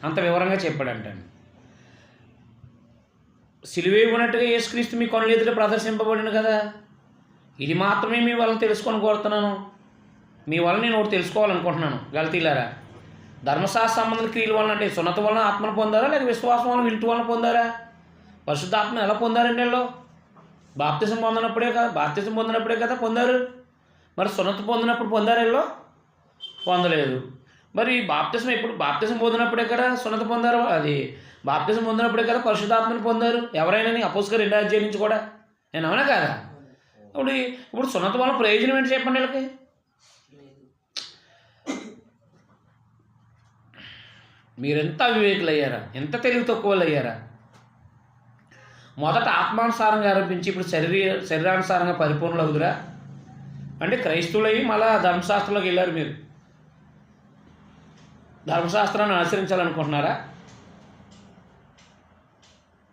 అంత వివరంగా చెప్పాడంటండి. సిలువేయబడినట్టుగా యేసుక్రీస్తు మీ కనుల ఎదుట ప్రదర్శింపబడిన కదా. ఇది మాత్రమే మీ వలన తెలుసుకొని కోరుతున్నాను. మీ వలన నేను ఒకటి తెలుసుకోవాలనుకుంటున్నాను. గలతీలారా, ధర్మశాస్త్ర సంబంధ క్రియల వలన అంటే సున్నత వలన ఆత్మను పొందారా, లేక విశ్వాసం వలన వింటు వలన పొందారా? పరిశుద్ధాత్మను ఎలా పొందారండి వీళ్ళు? బాప్తిజం పొందినప్పుడే కదా పొందారు. మరి సున్నత పొందినప్పుడు పొందారు వీళ్ళు? పొందలేదు. మరి బాప్తిజం పొందినప్పుడే కదా సున్నత పొందారు. అది బాప్తిజం పొందినప్పుడే కదా పరిశుద్ధాత్మను పొందారు ఎవరైనా. అపోస్తలుల 2వ అధ్యాయం నుంచి కూడా నేను అవునా కదా. ఇప్పుడు సున్నత వల్ల ప్రయోజనం ఏంటి చెప్పండి వీళ్ళకి? మీరెంత అవివేకులు అయ్యారా, ఎంత తెలివి తక్కువలు అయ్యారా? మొదట ఆత్మానుసారంగా ఆరంభించి ఇప్పుడు శరీరానుసారంగా పరిపూర్ణలు అవుతురా అంటే క్రైస్తవులు అయ్యి మళ్ళా ధర్మశాస్త్రంలోకి వెళ్ళారు. మీరు ధర్మశాస్త్రాన్ని అనుసరించాలనుకుంటున్నారా?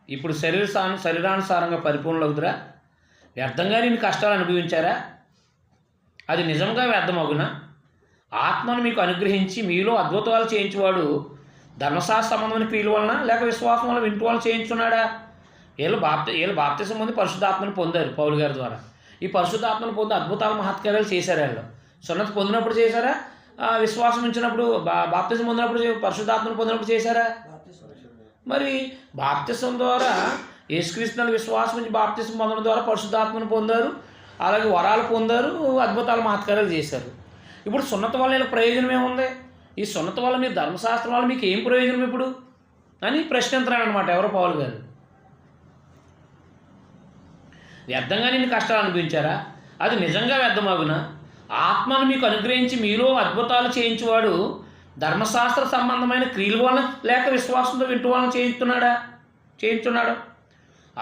ఇప్పుడు శరీరానుసారంగా పరిపూర్ణలు అవుతురా? వ్యర్థంగా నేను కష్టాలు అనుభవించారా? అది నిజంగా వ్యర్థమగునా? ఆత్మను మీకు అనుగ్రహించి మీలో అద్భుతాలు చేయించేవాడు ధర్మశాస్త్ర సంబంధమైన క్రియల వలన లేక విశ్వాసం వల్ల వింటు వలన చేయించున్నాడా? వీళ్ళు బాప్తిజం పొంది పరిశుద్ధాత్మను పొందారు పౌలు గారి ద్వారా. ఈ పరిశుద్ధాత్మను పొంది అద్భుతాలు మహత్కార్యాలు చేశారు. వీళ్ళు సున్నత పొందినప్పుడు చేశారా? విశ్వాసం ఇచ్చినప్పుడు బాప్తిజం పొందినప్పుడు పరిశుద్ధాత్మను పొందినప్పుడు చేశారా? మరి బాప్తిజం ద్వారా యేసుక్రీస్తుని విశ్వాసం నుంచి బాప్తిజం పొందడం ద్వారా పరిశుద్ధాత్మను పొందారు, అలాగే వరాలు పొందారు, అద్భుతాలు మహత్కార్యాలు చేశారు. ఇప్పుడు సున్నత వల్ల వీళ్ళకి ప్రయోజనం ఏముంది? ఈ సున్నత వల్ల మీరు ధర్మశాస్త్రం వల్ల మీకు ఏం ప్రయోజనం ఇప్పుడు అని ప్రశ్నించరాడు అనమాట ఎవరో పౌలు గారు. వ్యర్థంగా నిన్ను కష్టాలు అనుభవించారా? అది నిజంగా వ్యర్థమగునా? ఆత్మను మీకు అనుగ్రహించి మీలో అద్భుతాలు చేయించేవాడు ధర్మశాస్త్ర సంబంధమైన క్రియల వలన లేక విశ్వాసంతో వింటు వలన చేయించున్నాడు.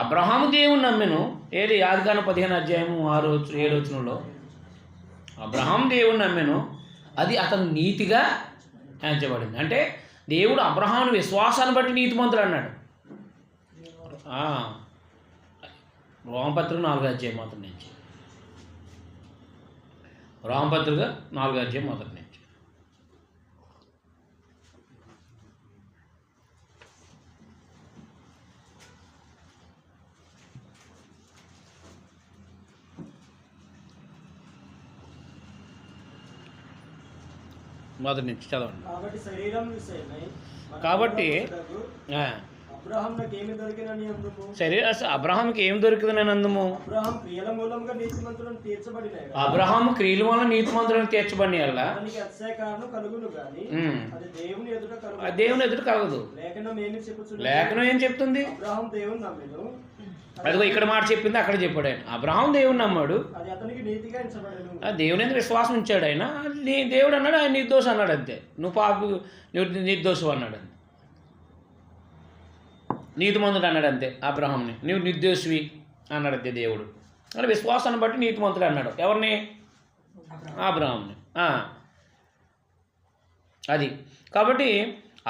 అబ్రహాము దేవుని నమ్మెను. ఏది ఆదికాండం 15వ అధ్యాయం 6-7 వచనంలో అబ్రహాం దేవుని నమ్మెను, అది అతను నీతిగా ఎంచబడింది. అంటే దేవుడు అబ్రహాముని విశ్వాసాన్ని బట్టి నీతిమంతుడు అన్నాడు. రోమపత్రిక 4వ అధ్యాయం మొదటి నుంచి. రోమపత్రిక 4వ అధ్యాయం మొదటి నుంచి. మొదటి నుంచి చదవండి. కాబట్టి అబ్రహాంకి ఏమి దొరికిందని అందుము? అబ్రహాము క్రియల వలన నీతిమంతులను తీర్చబడిన వల్ల దేవుని ఎదుట కలగదు. లేఖనం ఏం చెప్తుంది? అదిగో ఇక్కడ మాట చెప్పింది అక్కడ చెప్పాడు ఆయన. అబ్రహాం దేవుని నమ్మాడు, దేవుని విశ్వాసం ఉంచాడు ఆయన. దేవుడు అన్నాడు ఆయన నిర్దోషం అన్నాడు అంతే. నువ్వు నిర్దోషం అన్నాడు అంతే. నీతిమంతుడు అన్నాడు అంతే అబ్రహాంని. నువ్వు నిర్దోషివి అన్నాడు అంతే దేవుడు. అంటే విశ్వాసాన్ని బట్టి నీతిమంతుడు అన్నాడు. ఎవరిని? అబ్రహాంని. అది కాబట్టి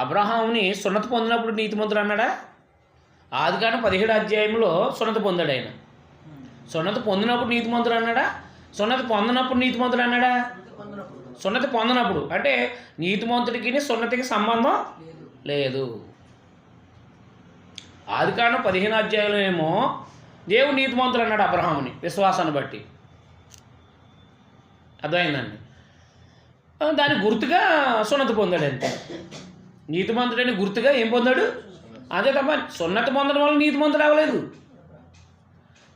అబ్రహాంని సున్నత పొందినప్పుడు నీతిమంతుడు అన్నాడా? ఆదికాండం 17వ అధ్యాయంలో సున్నత పొందాడు ఆయన. సున్నత పొందినప్పుడు నీతిమంతుడు అన్నాడా? సున్నత పొందినప్పుడు నీతిమంతుడు అన్నాడా? సున్నత పొందినప్పుడు అంటే నీతిమంతుడికి సున్నతికి సంబంధం లేదు. ఆదికాండం 15వ అధ్యాయంలో ఏమో దేవుడు నీతిమంతుడు అన్నాడు అబ్రహాముని విశ్వాసాన్ని బట్టి. అర్థమైందండి. దాని గుర్తుగా సున్నత పొందాడు అంతే. నీతిమంతుడని గుర్తుగా ఏం పొందాడు? అదే తప్ప సున్నత పొందడం వల్ల నీతిమంతుడు అవ్వలేదు.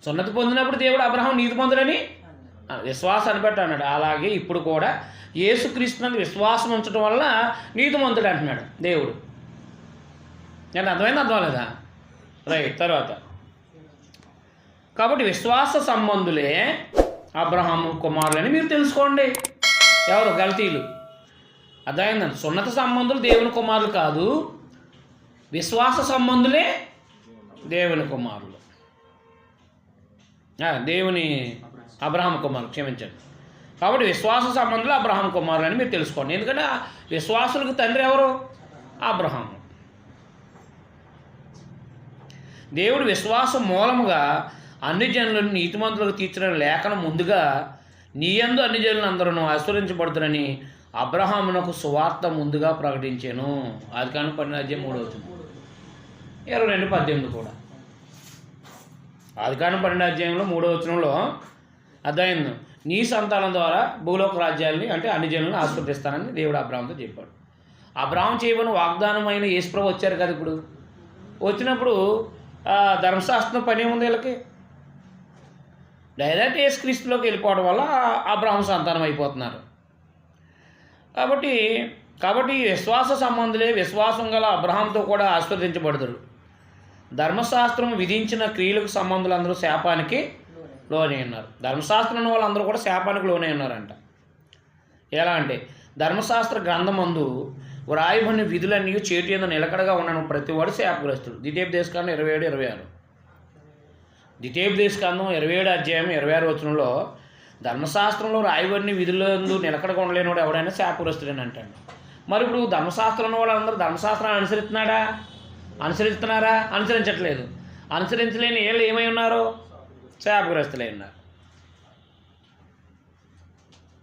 సున్నత పొందినప్పుడు దేవుడు అబ్రహాం నీతిమంతుడని విశ్వాసాన్ని బట్టి అన్నాడు. అలాగే ఇప్పుడు కూడా యేసుక్రీస్తునందు విశ్వాసం ఉంచడం వల్ల నీతిమంతుడు అంటున్నాడు దేవుడు. నేను అర్థమైంది, అర్థం లేదా? రైట్. తర్వాత కాబట్టి విశ్వాస సంబంధులే అబ్రహాము కుమారులని మీరు తెలుసుకోండి. ఎవరు? గలతీయులు. అర్థమైందండి. సున్నత సంబంధులు దేవుని కుమారులు కాదు, విశ్వాస సంబంధులే దేవుని కుమారులు. దేవుని అబ్రహాం కుమారులు, క్షమించండి. కాబట్టి విశ్వాస సంబంధులు అబ్రహాం కుమారులు అని మీరు తెలుసుకోండి. ఎందుకంటే విశ్వాసులకు తండ్రి ఎవరు? అబ్రహాము. దేవుడు విశ్వాసం మూలముగా అన్ని జనులను నీతిమంతులకు తీర్చిన లేఖనం ముందుగా నీయందు అన్ని జనులను అందరూ ఆశీర్వదించబడుతురని అబ్రహామునకు సువార్త ముందుగా ప్రకటించాను. ఆదికాండం 12:3 22:18 కూడా. ఆదికాండం 12:3 అధ్యాయం నీ సంతానం ద్వారా భూలోక రాజ్యాలని అంటే అన్ని జనులను ఆశీర్వదిస్తానని దేవుడు అబ్రహాంతో చెప్పాడు. అబ్రహాం చేయబడిన వాగ్దానమైన యేసుప్రభు వచ్చారు కదా. ఇప్పుడు వచ్చినప్పుడు ధర్మశాస్త్రం పని ఉంది వీళ్ళకి. డైరెక్ట్ యేసుక్రీస్తులోకి వెళ్ళిపోవడం వల్ల అబ్రహాం సంతానం అయిపోతున్నారు. కాబట్టి విశ్వాస సంబంధులే విశ్వాసం గల అబ్రహాంతో కూడా ఆశీర్వదించబడతారు. ధర్మశాస్త్రం విధించిన క్రియలకు సంబంధులందరూ శాపానికి లోనే ఉన్నారు. ధర్మశాస్త్రం ఉన్న వాళ్ళందరూ కూడా శాపానికి లోనే ఉన్నారంట. ఎలా అంటే ధర్మశాస్త్ర గ్రంథమందు వ్రాయబడిన విధులన్నీ చేతి యందు నిలకడగా ఉండను ప్రతివాడు శాపగ్రస్తుడు. ద్వితీయోపదేశకాండం 27-26. ద్వితీయోపదేశకాండం 27:26 ధర్మశాస్త్రంలో రాయబడిన విధులందు నిలకడగా ఉండలేనివాడు ఎవడైనా శాపగ్రస్తుడని అంటాడు. మరి ఇప్పుడు ధర్మశాస్త్రం ఉన్న వాళ్ళందరూ ధర్మశాస్త్రాన్ని అనుసరిస్తున్నారా? అనుసరించట్లేదు. అనుసరించలేని వీళ్ళు ఏమై ఉన్నారు? శాపగ్రస్తులై ఉన్నారు.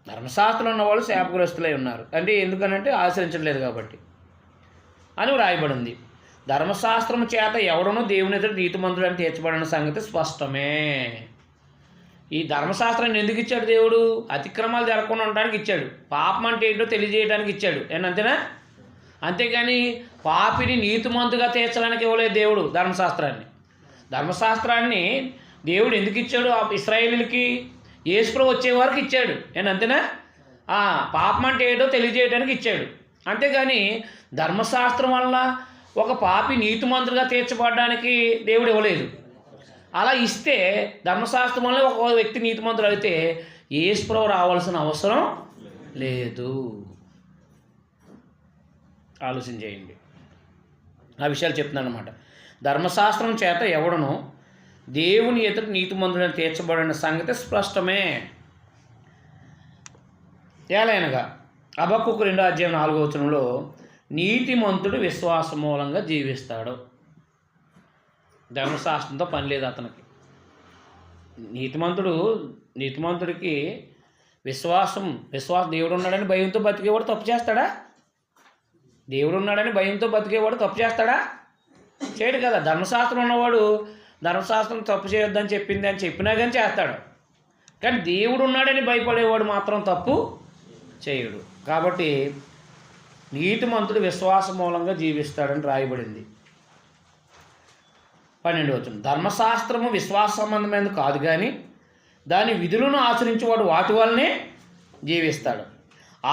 ధర్మశాస్త్రం ఉన్నవాళ్ళు శాపగ్రస్తులై ఉన్నారు. అంటే ఎందుకనంటే ఆచరించలేదు కాబట్టి అని వ్రాయబడింది. ధర్మశాస్త్రం చేత ఎవడనూ దేవుని ఎదుట నీతిమంతుడని తీర్చబడిన సంగతి స్పష్టమే. ఈ ధర్మశాస్త్రాన్ని ఎందుకు ఇచ్చాడు దేవుడు? అతిక్రమాలు జరగకుండా ఉండడానికి ఇచ్చాడు. పాపం అంటే ఏంటో తెలియజేయడానికి ఇచ్చాడు. అంతేనా? అంతేగాని పాపిని నీతిమంతుగా తీర్చడానికి ఇవ్వలేదు దేవుడు ధర్మశాస్త్రాన్ని. ధర్మశాస్త్రాన్ని దేవుడు ఎందుకు ఇచ్చాడు? ఇశ్రాయేలీయులకి యేసుప్రభు వచ్చే వరకు ఇచ్చాడు. అంతేనా? పాపం అంటే ఏంటో తెలియజేయడానికి ఇచ్చాడు. అంతేగాని ధర్మశాస్త్రం వల్ల ఒక పాపి నీతిమంతుడిగా తీర్చబడడానికి దేవుడు ఇవ్వలేదు. అలా ఇస్తే ధర్మశాస్త్రం వల్ల ఒక వ్యక్తి నీతిమంతుడు అయితే యేసుప్రభు రావాల్సిన అవసరం లేదు. ఆలోచన చేయండి. ఆ విషయాలు చెప్తున్నాను అన్నమాట. ధర్మశాస్త్రం చేత ఎవడను దేవుని ఎదుట నీతిమంతుడని తీర్చబడిన సంగతి స్పష్టమే. ఏలైనగా హబక్కూకు 2:4 నీతిమంతుడు విశ్వాస మూలంగా జీవిస్తాడు. ధర్మశాస్త్రంతో పని లేదు అతనికి. నీతిమంతుడికి విశ్వాసం దేవుడు ఉన్నాడని భయంతో బతికేవాడు తప్పు చేస్తాడా? దేవుడు ఉన్నాడని భయంతో బతికేవాడు తప్పు చేస్తాడా? చేయడు కదా. ధర్మశాస్త్రం ఉన్నవాడు ధర్మశాస్త్రం తప్పు చేయొద్దని చెప్పింది అని చెప్పినా కానీ చేస్తాడు. కానీ దేవుడు ఉన్నాడని భయపడేవాడు మాత్రం తప్పు చేయడు. కాబట్టి నీతిమంతుడు విశ్వాస మూలంగా జీవిస్తాడని రాయబడింది. 12 ధర్మశాస్త్రము విశ్వాస సంబంధమైనది కాదు కానీ దాని విధులను ఆచరించేవాడు వాటి వల్లనే జీవిస్తాడు.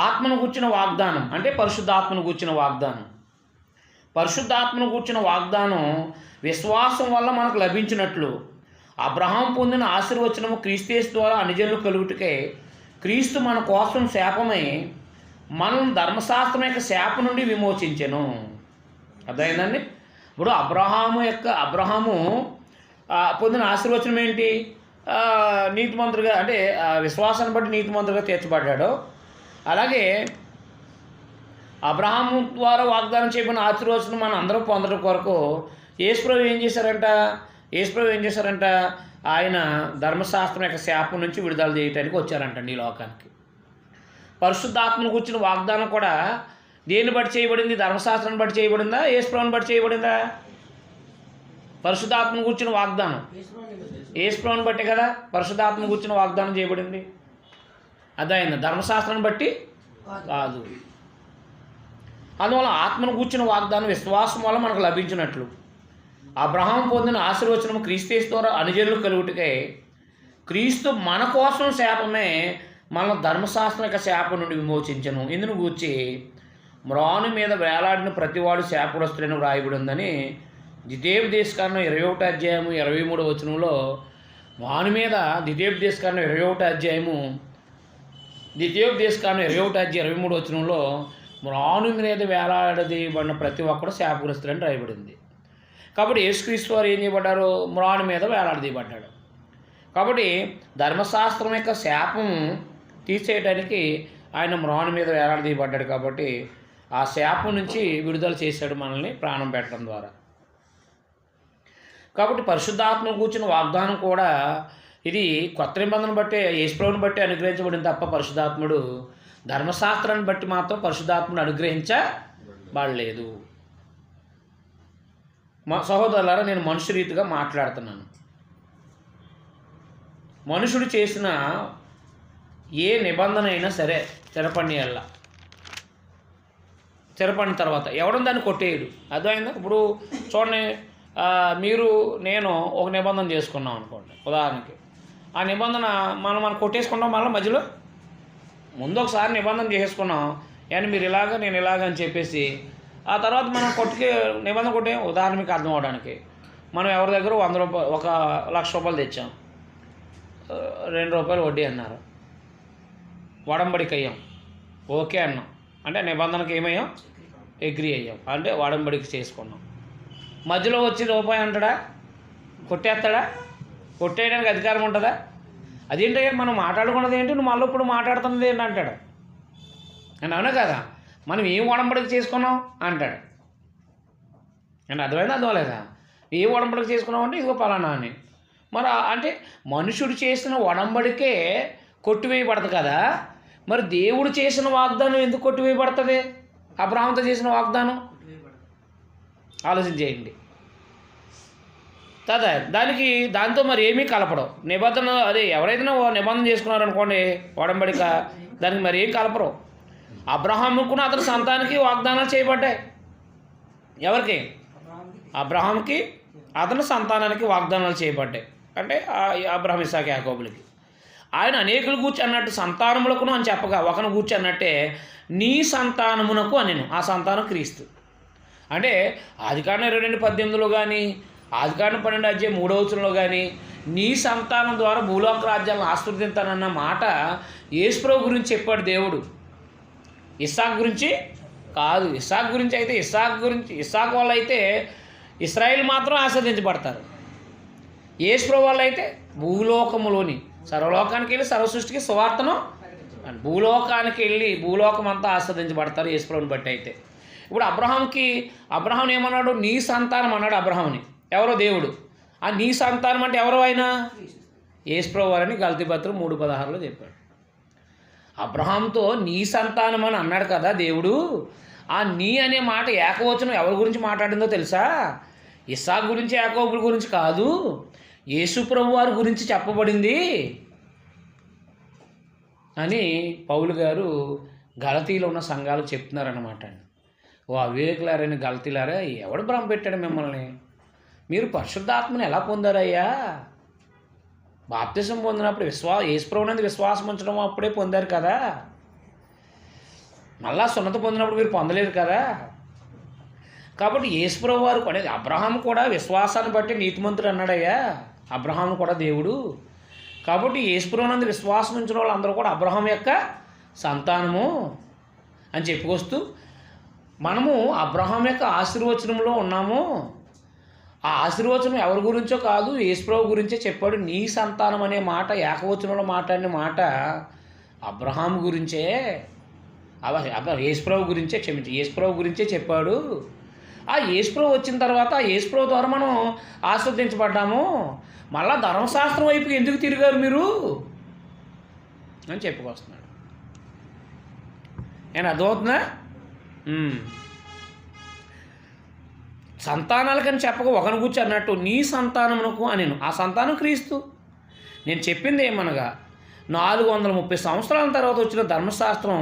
ఆత్మను గూర్చిన వాగ్దానం అంటే పరిశుద్ధాత్మను గూర్చిన వాగ్దానం. పరిశుద్ధాత్మను గూర్చిన వాగ్దానం విశ్వాసం వల్ల మనకు లభించినట్లు అబ్రహాం పొందిన ఆశీర్వచనము క్రీస్తు ద్వారా అన్యజనులు కలుగుటకే క్రీస్తు మన కోసం శాపమై మనం ధర్మశాస్త్రం యొక్క శాపం నుండి విమోచించెను. అర్థమైందండి? ఇప్పుడు అబ్రహాము పొందిన ఆశీర్వచనం ఏంటి? నీతిమంతుడిగా అంటే విశ్వాసాన్ని బట్టి నీతిమంతుడిగా తీర్చబడ్డాడు. అలాగే అబ్రహాము ద్వారా వాగ్దానం చేయబడిన ఆశీర్వచనం మనం అందరూ పొందడం కొరకు యేసుప్రభు ఏం చేశారంట? ఆయన ధర్మశాస్త్రం యొక్క శాపం నుంచి విడుదల చేయడానికి వచ్చారంటండి ఈ లోకానికి. పరిశుద్ధాత్మను కూర్చున్న వాగ్దానం కూడా దేన్ని బట్టి చేయబడింది? ధర్మశాస్త్రాన్ని బట్టి చేయబడిందా? యేసుప్రభుని బట్టి చేయబడిందా? పరిశుద్ధాత్మను కూర్చున్న వాగ్దానం యేసుప్రభుని బట్టి కదా పరిశుద్ధాత్మను కూర్చున్న వాగ్దానం చేయబడింది. అదైంది, ధర్మశాస్త్రాన్ని బట్టి కాదు. అందువల్ల ఆత్మను కూర్చున్న వాగ్దానం విశ్వాసం వల్ల మనకు లభించినట్లు అబ్రహాం పొందిన ఆశీర్వచనము క్రీస్తు ద్వారా అనుజనులు కలుగుటకై క్రీస్తు మన కోసం శాపమే మనల్ని ధర్మశాస్త్రం యొక్క శాప నుండి విమోచించను. ఇందును గూర్చి మ్రాను మీద వేలాడిన ప్రతివాడు శాపగ్రస్తుడని వ్రాయబడి ఉందని ద్వితీయోపదేశకాండం 21వ అధ్యాయము 23వ వచనంలో మ్రాను మీద ద్వితీయోపదేశకాండం 21వ అధ్యాయం 23వ వచనంలో మ్రాను మీద వేలాడదీయబడిన ప్రతి ఒక్కడు శాపగ్రస్తుడని రాయబడింది. కాబట్టి యేసుక్రీస్తు వారు ఏం చేయబడ్డారు? మ్రాను మీద వేలాడదీయబడ్డాడు. కాబట్టి ధర్మశాస్త్రం యొక్క శాపం తీసేయడానికి ఆయన మ్రాను మీద వేలాడదీయబడ్డాడు. కాబట్టి ఆ శాపం నుంచి విడుదల చేశాడు మనల్ని ప్రాణం పెట్టడం ద్వారా. కాబట్టి పరిశుద్ధాత్మ కూర్చున్న వాగ్దానం కూడా ఇది కొత్త నిబంధన బట్టి యేసుప్రభుని బట్టి అనుగ్రహించబడింది తప్ప పరిశుద్ధాత్ముడు ధర్మశాస్త్రాన్ని బట్టి మాత్రం పరిశుద్ధాత్ముడు అనుగ్రహించబడలేదు. మా సహోదరులారా, నేను మనుష్య రీతిగా మాట్లాడుతున్నాను. మనుషుడు చేసిన ఏ నిబంధన అయినా సరే చెరపడిన తర్వాత ఎవడం దాన్ని కొట్టేయడు. అర్థమైందా? ఇప్పుడు చూడండి, మీరు నేను ఒక నిబంధన చేసుకున్నాం అనుకోండి. ఉదాహరణకి ఆ నిబంధన మనం కొట్టేసుకుంటాం. మళ్ళీ మధ్యలో ముందు ఒకసారి నిబంధన చేసుకున్నాం, కానీ మీరు ఇలాగ నేను ఇలాగ అని చెప్పేసి ఆ తర్వాత మనం నిబంధన కొట్టే ఉదాహరణ మీకు అర్థం అవడానికి మనం ఎవరి దగ్గర 100 రూపాయలు 1,00,000 రూపాయలు తెచ్చాం, 2 రూపాయలు వడ్డీ అన్నారు, వడంబడికి అయ్యాం, ఓకే అన్నాం. అంటే నిబంధనకి ఏమయ్యాం? అగ్రీ అయ్యాం. అంటే వడంబడికి చేసుకున్నాం. మధ్యలో వచ్చి రూపాయి అంటాడా? కొట్టేస్తాడా? కొట్టేయడానికి అధికారం ఉంటుందా? అదేంటి మనం మాట్లాడుకున్నది ఏంటి, నువ్వు మళ్ళీ ఇప్పుడు మాట్లాడుతున్నది ఏంటి అంటాడు. అని అవునా కదా? మనం ఏం వడంబడికి చేసుకున్నాం అంటాడు. అని అర్థమైందా? అర్థమలేదా? ఏం వడంబడికి చేసుకున్నాం అంటే ఇదిగో పలానా అని. మరి అంటే మనుషుడు చేసిన వడంబడికే కొట్టివేయబడదు కదా. మరి దేవుడు చేసిన వాగ్దానం ఎందుకు కొట్టివేయబడుతుంది? అబ్రహాముతో చేసిన వాగ్దానం ఆలోచన చేయండి కదా. దాంతో మరి ఏమీ కలపడం. నిబంధన అదే ఎవరైతే నిబంధన చేసుకున్నారనుకోండి వడంబడిక, దానికి మరి ఏం కలపరు. అబ్రహాముకును అతని సంతానానికి వాగ్దానాలు చేయబడ్డాయి. ఎవరికి? అబ్రహాంకి అతని సంతానానికి వాగ్దానాలు చేయబడ్డాయి. అంటే అబ్రహాం, ఇస్సాకు, యాకోబులకి. ఆయన అనేకులు కూర్చి అన్నట్టు సంతానములకును అని చెప్పగా ఒకను కూర్చి అన్నట్టే నీ సంతానమునకు అనెను. ఆ సంతానం క్రీస్తు. అంటే ఆదికాండం 22:18 కానీ ఆదికాండం 12:3 కానీ నీ సంతానం ద్వారా భూలోక రాజ్యాలను ఆశీర్వదింతానన్న మాట యేసుప్రభు గురించి చెప్పాడు దేవుడు. ఇస్సాకు గురించి కాదు. ఇస్సాకు గురించి అయితే ఇస్సాకు వాళ్ళు అయితే ఇశ్రాయేలు మాత్రం ఆశీర్వదించబడతారు. యేసుప్రభు వాళ్ళు అయితే భూలోకములోని సర్వలోకానికి వెళ్ళి సర్వసృష్టికి సువార్తను భూలోకానికి వెళ్ళి భూలోకం అంతా ఆస్వాదించబడతారు యేసుప్రభుని బట్టి. అయితే ఇప్పుడు అబ్రహాం ఏమన్నాడు? నీ సంతానం అన్నాడు అబ్రహాంని. ఎవరో దేవుడు. ఆ నీ సంతానం అంటే ఎవరో అయినా యేసుప్రభు వారని గలతీపత్రిక 3:16 చెప్పాడు. అబ్రహాంతో నీ సంతానం అని అన్నాడు కదా దేవుడు. ఆ నీ అనే మాట ఏకవచనం ఎవరి గురించి మాట్లాడిందో తెలుసా? ఇస్సాకు గురించి, యాకోబుల గురించి కాదు, యేసుప్రభు వారి గురించి చెప్పబడింది అని పౌలు గారు గలతీలో ఉన్న సంఘాలకు చెప్తున్నారన్నమాట. ఓ అవివేకులారైన గలతీలారా, ఎవడు భ్రమ పెట్టాడు మిమ్మల్ని? మీరు పరిశుద్ధాత్మని ఎలా పొందారయ్యా? బాప్తిసం పొందినప్పుడు యేసుప్రభు నందు విశ్వాసం ఉంచడం అప్పుడే పొందారు కదా. మళ్ళా సున్నత పొందినప్పుడు మీరు పొందలేదు కదా. కాబట్టి యేసుప్రభు వారు అనేది అబ్రహాం కూడా విశ్వాసాన్ని బట్టి నీతిమంతుడు అన్నాడయ్యా. అబ్రహాం కూడా దేవుడు. కాబట్టి యేసుప్రభు నందు విశ్వాసం ఉంచిన వాళ్ళందరూ కూడా అబ్రహాం యొక్క సంతానము అని చెప్పుకొస్తూ మనము అబ్రహాం యొక్క ఆశీర్వచనంలో ఉన్నాము. ఆ ఆశీర్వచనం ఎవరి గురించో కాదు, యేసుప్రభు గురించే చెప్పాడు. నీ సంతానం అనే మాట ఏకవచనంలో మాట్లాడిన మాట అబ్రహాం గురించే, యేసుప్రభు గురించే యేసుప్రభు గురించే చెప్పాడు. ఆ యేసుప్రభు వచ్చిన తర్వాత ఆ యేసుప్రభు ద్వారా మనం ఆస్వాదించబడ్డాము. మళ్ళా ధర్మశాస్త్రం వైపు ఎందుకు తిరిగారు మీరు అని చెప్పుకొస్తున్నాడు. నేను అర్థమవుతుందా? సంతానాలకని చెప్పక ఒకని కూర్చో అన్నట్టు నీ సంతానమునకు అనెను. ఆ సంతానం క్రీస్తు. నేను చెప్పింది ఏమనగా 430 సంవత్సరాల తర్వాత వచ్చిన ధర్మశాస్త్రం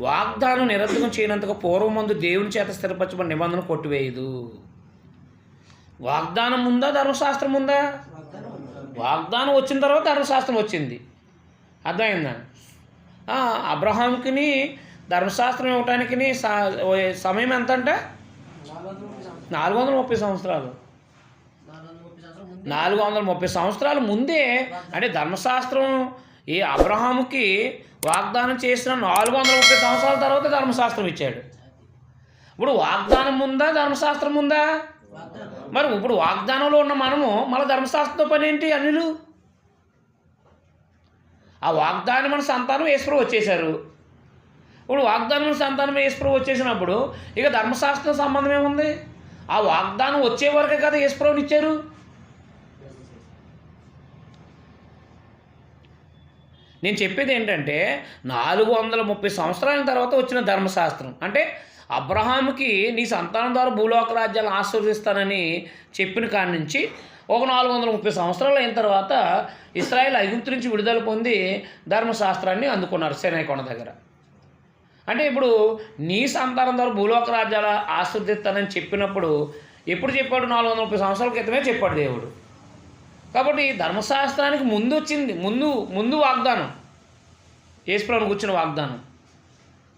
వాగ్దానం నిరర్ధకం చేయనంతగా పూర్వమందు దేవుని చేత స్థిరపరచబడిన నిబంధన కొట్టివేయదు. వాగ్దానం ఉందా? ధర్మశాస్త్రం ఉందా? వాగ్దానం వచ్చిన తర్వాత ధర్మశాస్త్రం వచ్చింది. అర్థమైందా? అబ్రహాంకి ధర్మశాస్త్రం ఇవ్వటానికి సమయం ఎంత అంటే 430 సంవత్సరాలు. 430 సంవత్సరాల ముందే, అంటే ధర్మశాస్త్రం ఈ అబ్రహాముకి వాగ్దానం చేసిన 430 సంవత్సరాల తర్వాత ధర్మశాస్త్రం ఇచ్చాడు. ఇప్పుడు వాగ్దానం ఉందా, ధర్మశాస్త్రం ఉందా? మరి ఇప్పుడు వాగ్దానంలో ఉన్న మనము మళ్ళీ ధర్మశాస్త్రంతో పని ఏంటి? అన్యులు ఆ వాగ్దానం మన సంతానం యేసుప్రభు వచ్చేశారు. ఇప్పుడు వాగ్దానం సంతానం యేసుప్రభు వచ్చేసినప్పుడు ఇక ధర్మశాస్త్రం సంబంధం ఏముంది? ఆ వాగ్దానం వచ్చే వరకే కదా యేసుప్రభుని ఇచ్చారు. నేను చెప్పేది ఏంటంటే 430 సంవత్సరాల తర్వాత వచ్చిన ధర్మశాస్త్రం. అంటే అబ్రహాముకి నీ సంతానం ద్వారా భూలోక రాజ్యాలను ఆశీర్వదిస్తానని చెప్పిన కాడి నుంచి ఒక 430 సంవత్సరాలు అయిన తర్వాత ఇశ్రాయేల్ ఐగుప్తు నుంచి విడుదల పొంది ధర్మశాస్త్రాన్ని అందుకున్నారు సీనాయి కొండ దగ్గర. అంటే ఇప్పుడు నీ సంతానం ద్వారా భూలోక రాజ్యాలు ఆశీర్వదిస్తానని చెప్పినప్పుడు ఎప్పుడు చెప్పాడు? 430 సంవత్సరాల క్రితమే చెప్పాడు దేవుడు. కాబట్టి ధర్మశాస్త్రానికి ముందు వచ్చింది, ముందు వాగ్దానం యేసుప్రభుని కూర్చున్న వాగ్దానం.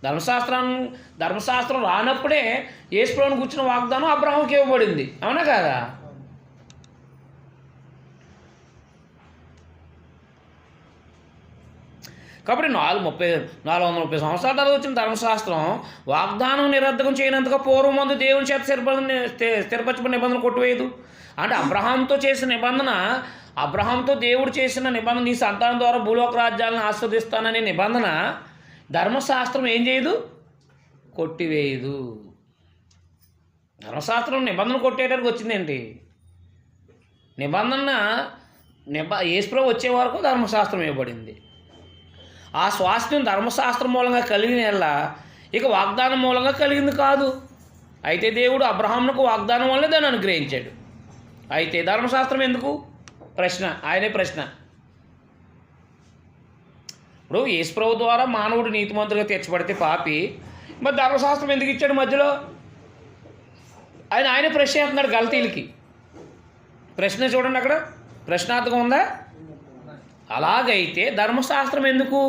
ధర్మశాస్త్రం రానప్పుడే యేసుప్రభుని కూర్చున్న వాగ్దానం అబ్రహాముకి ఇవ్వబడింది. అవునా కాదా? కాబట్టి 430 సంవత్సరాల తర్వాత వచ్చిన ధర్మశాస్త్రం వాగ్దానం నిరర్ధకం చేయనంతగా పూర్వం ముందు దేవుని చేత స్థిరపరచబడిన నిబంధన కొట్టివేయదు. అంటే అబ్రహాంతో దేవుడు చేసిన నిబంధన నీ సంతానం ద్వారా భూలోక రాజ్యాలను ఆస్వాదిస్తాననే నిబంధన ధర్మశాస్త్రం ఏం చేయదు? కొట్టివేయదు. ధర్మశాస్త్రం నిబంధన కొట్టేయడానికి వచ్చిందేంటి? యేసుప్రభు వచ్చే వరకు ధర్మశాస్త్రం ఇవ్వబడింది. ఆ స్వాస్థ్యం ధర్మశాస్త్రం మూలంగా కలిగిన ఎల్లా ఇక వాగ్దానం మూలంగా కలిగింది కాదు. అయితే దేవుడు అబ్రహామునకు వాగ్దానం వల్లే దాన్ని అనుగ్రహించాడు. అయితే ధర్మశాస్త్రం ఎందుకు? ఆయనే ప్రశ్న. ఇప్పుడు యేసుప్రభు ద్వారా మానవుడు నీతిమంతుడిగా తీర్చబడితే పాపి, మరి ధర్మశాస్త్రం ఎందుకు ఇచ్చాడు మధ్యలో? ఆయనే ప్రశ్న చేస్తున్నాడు గలతీలకి. ప్రశ్న చూడండి, అక్కడ ప్రశ్నార్థకం ఉందా? అలాగైతే ధర్మశాస్త్రం ఎందుకు?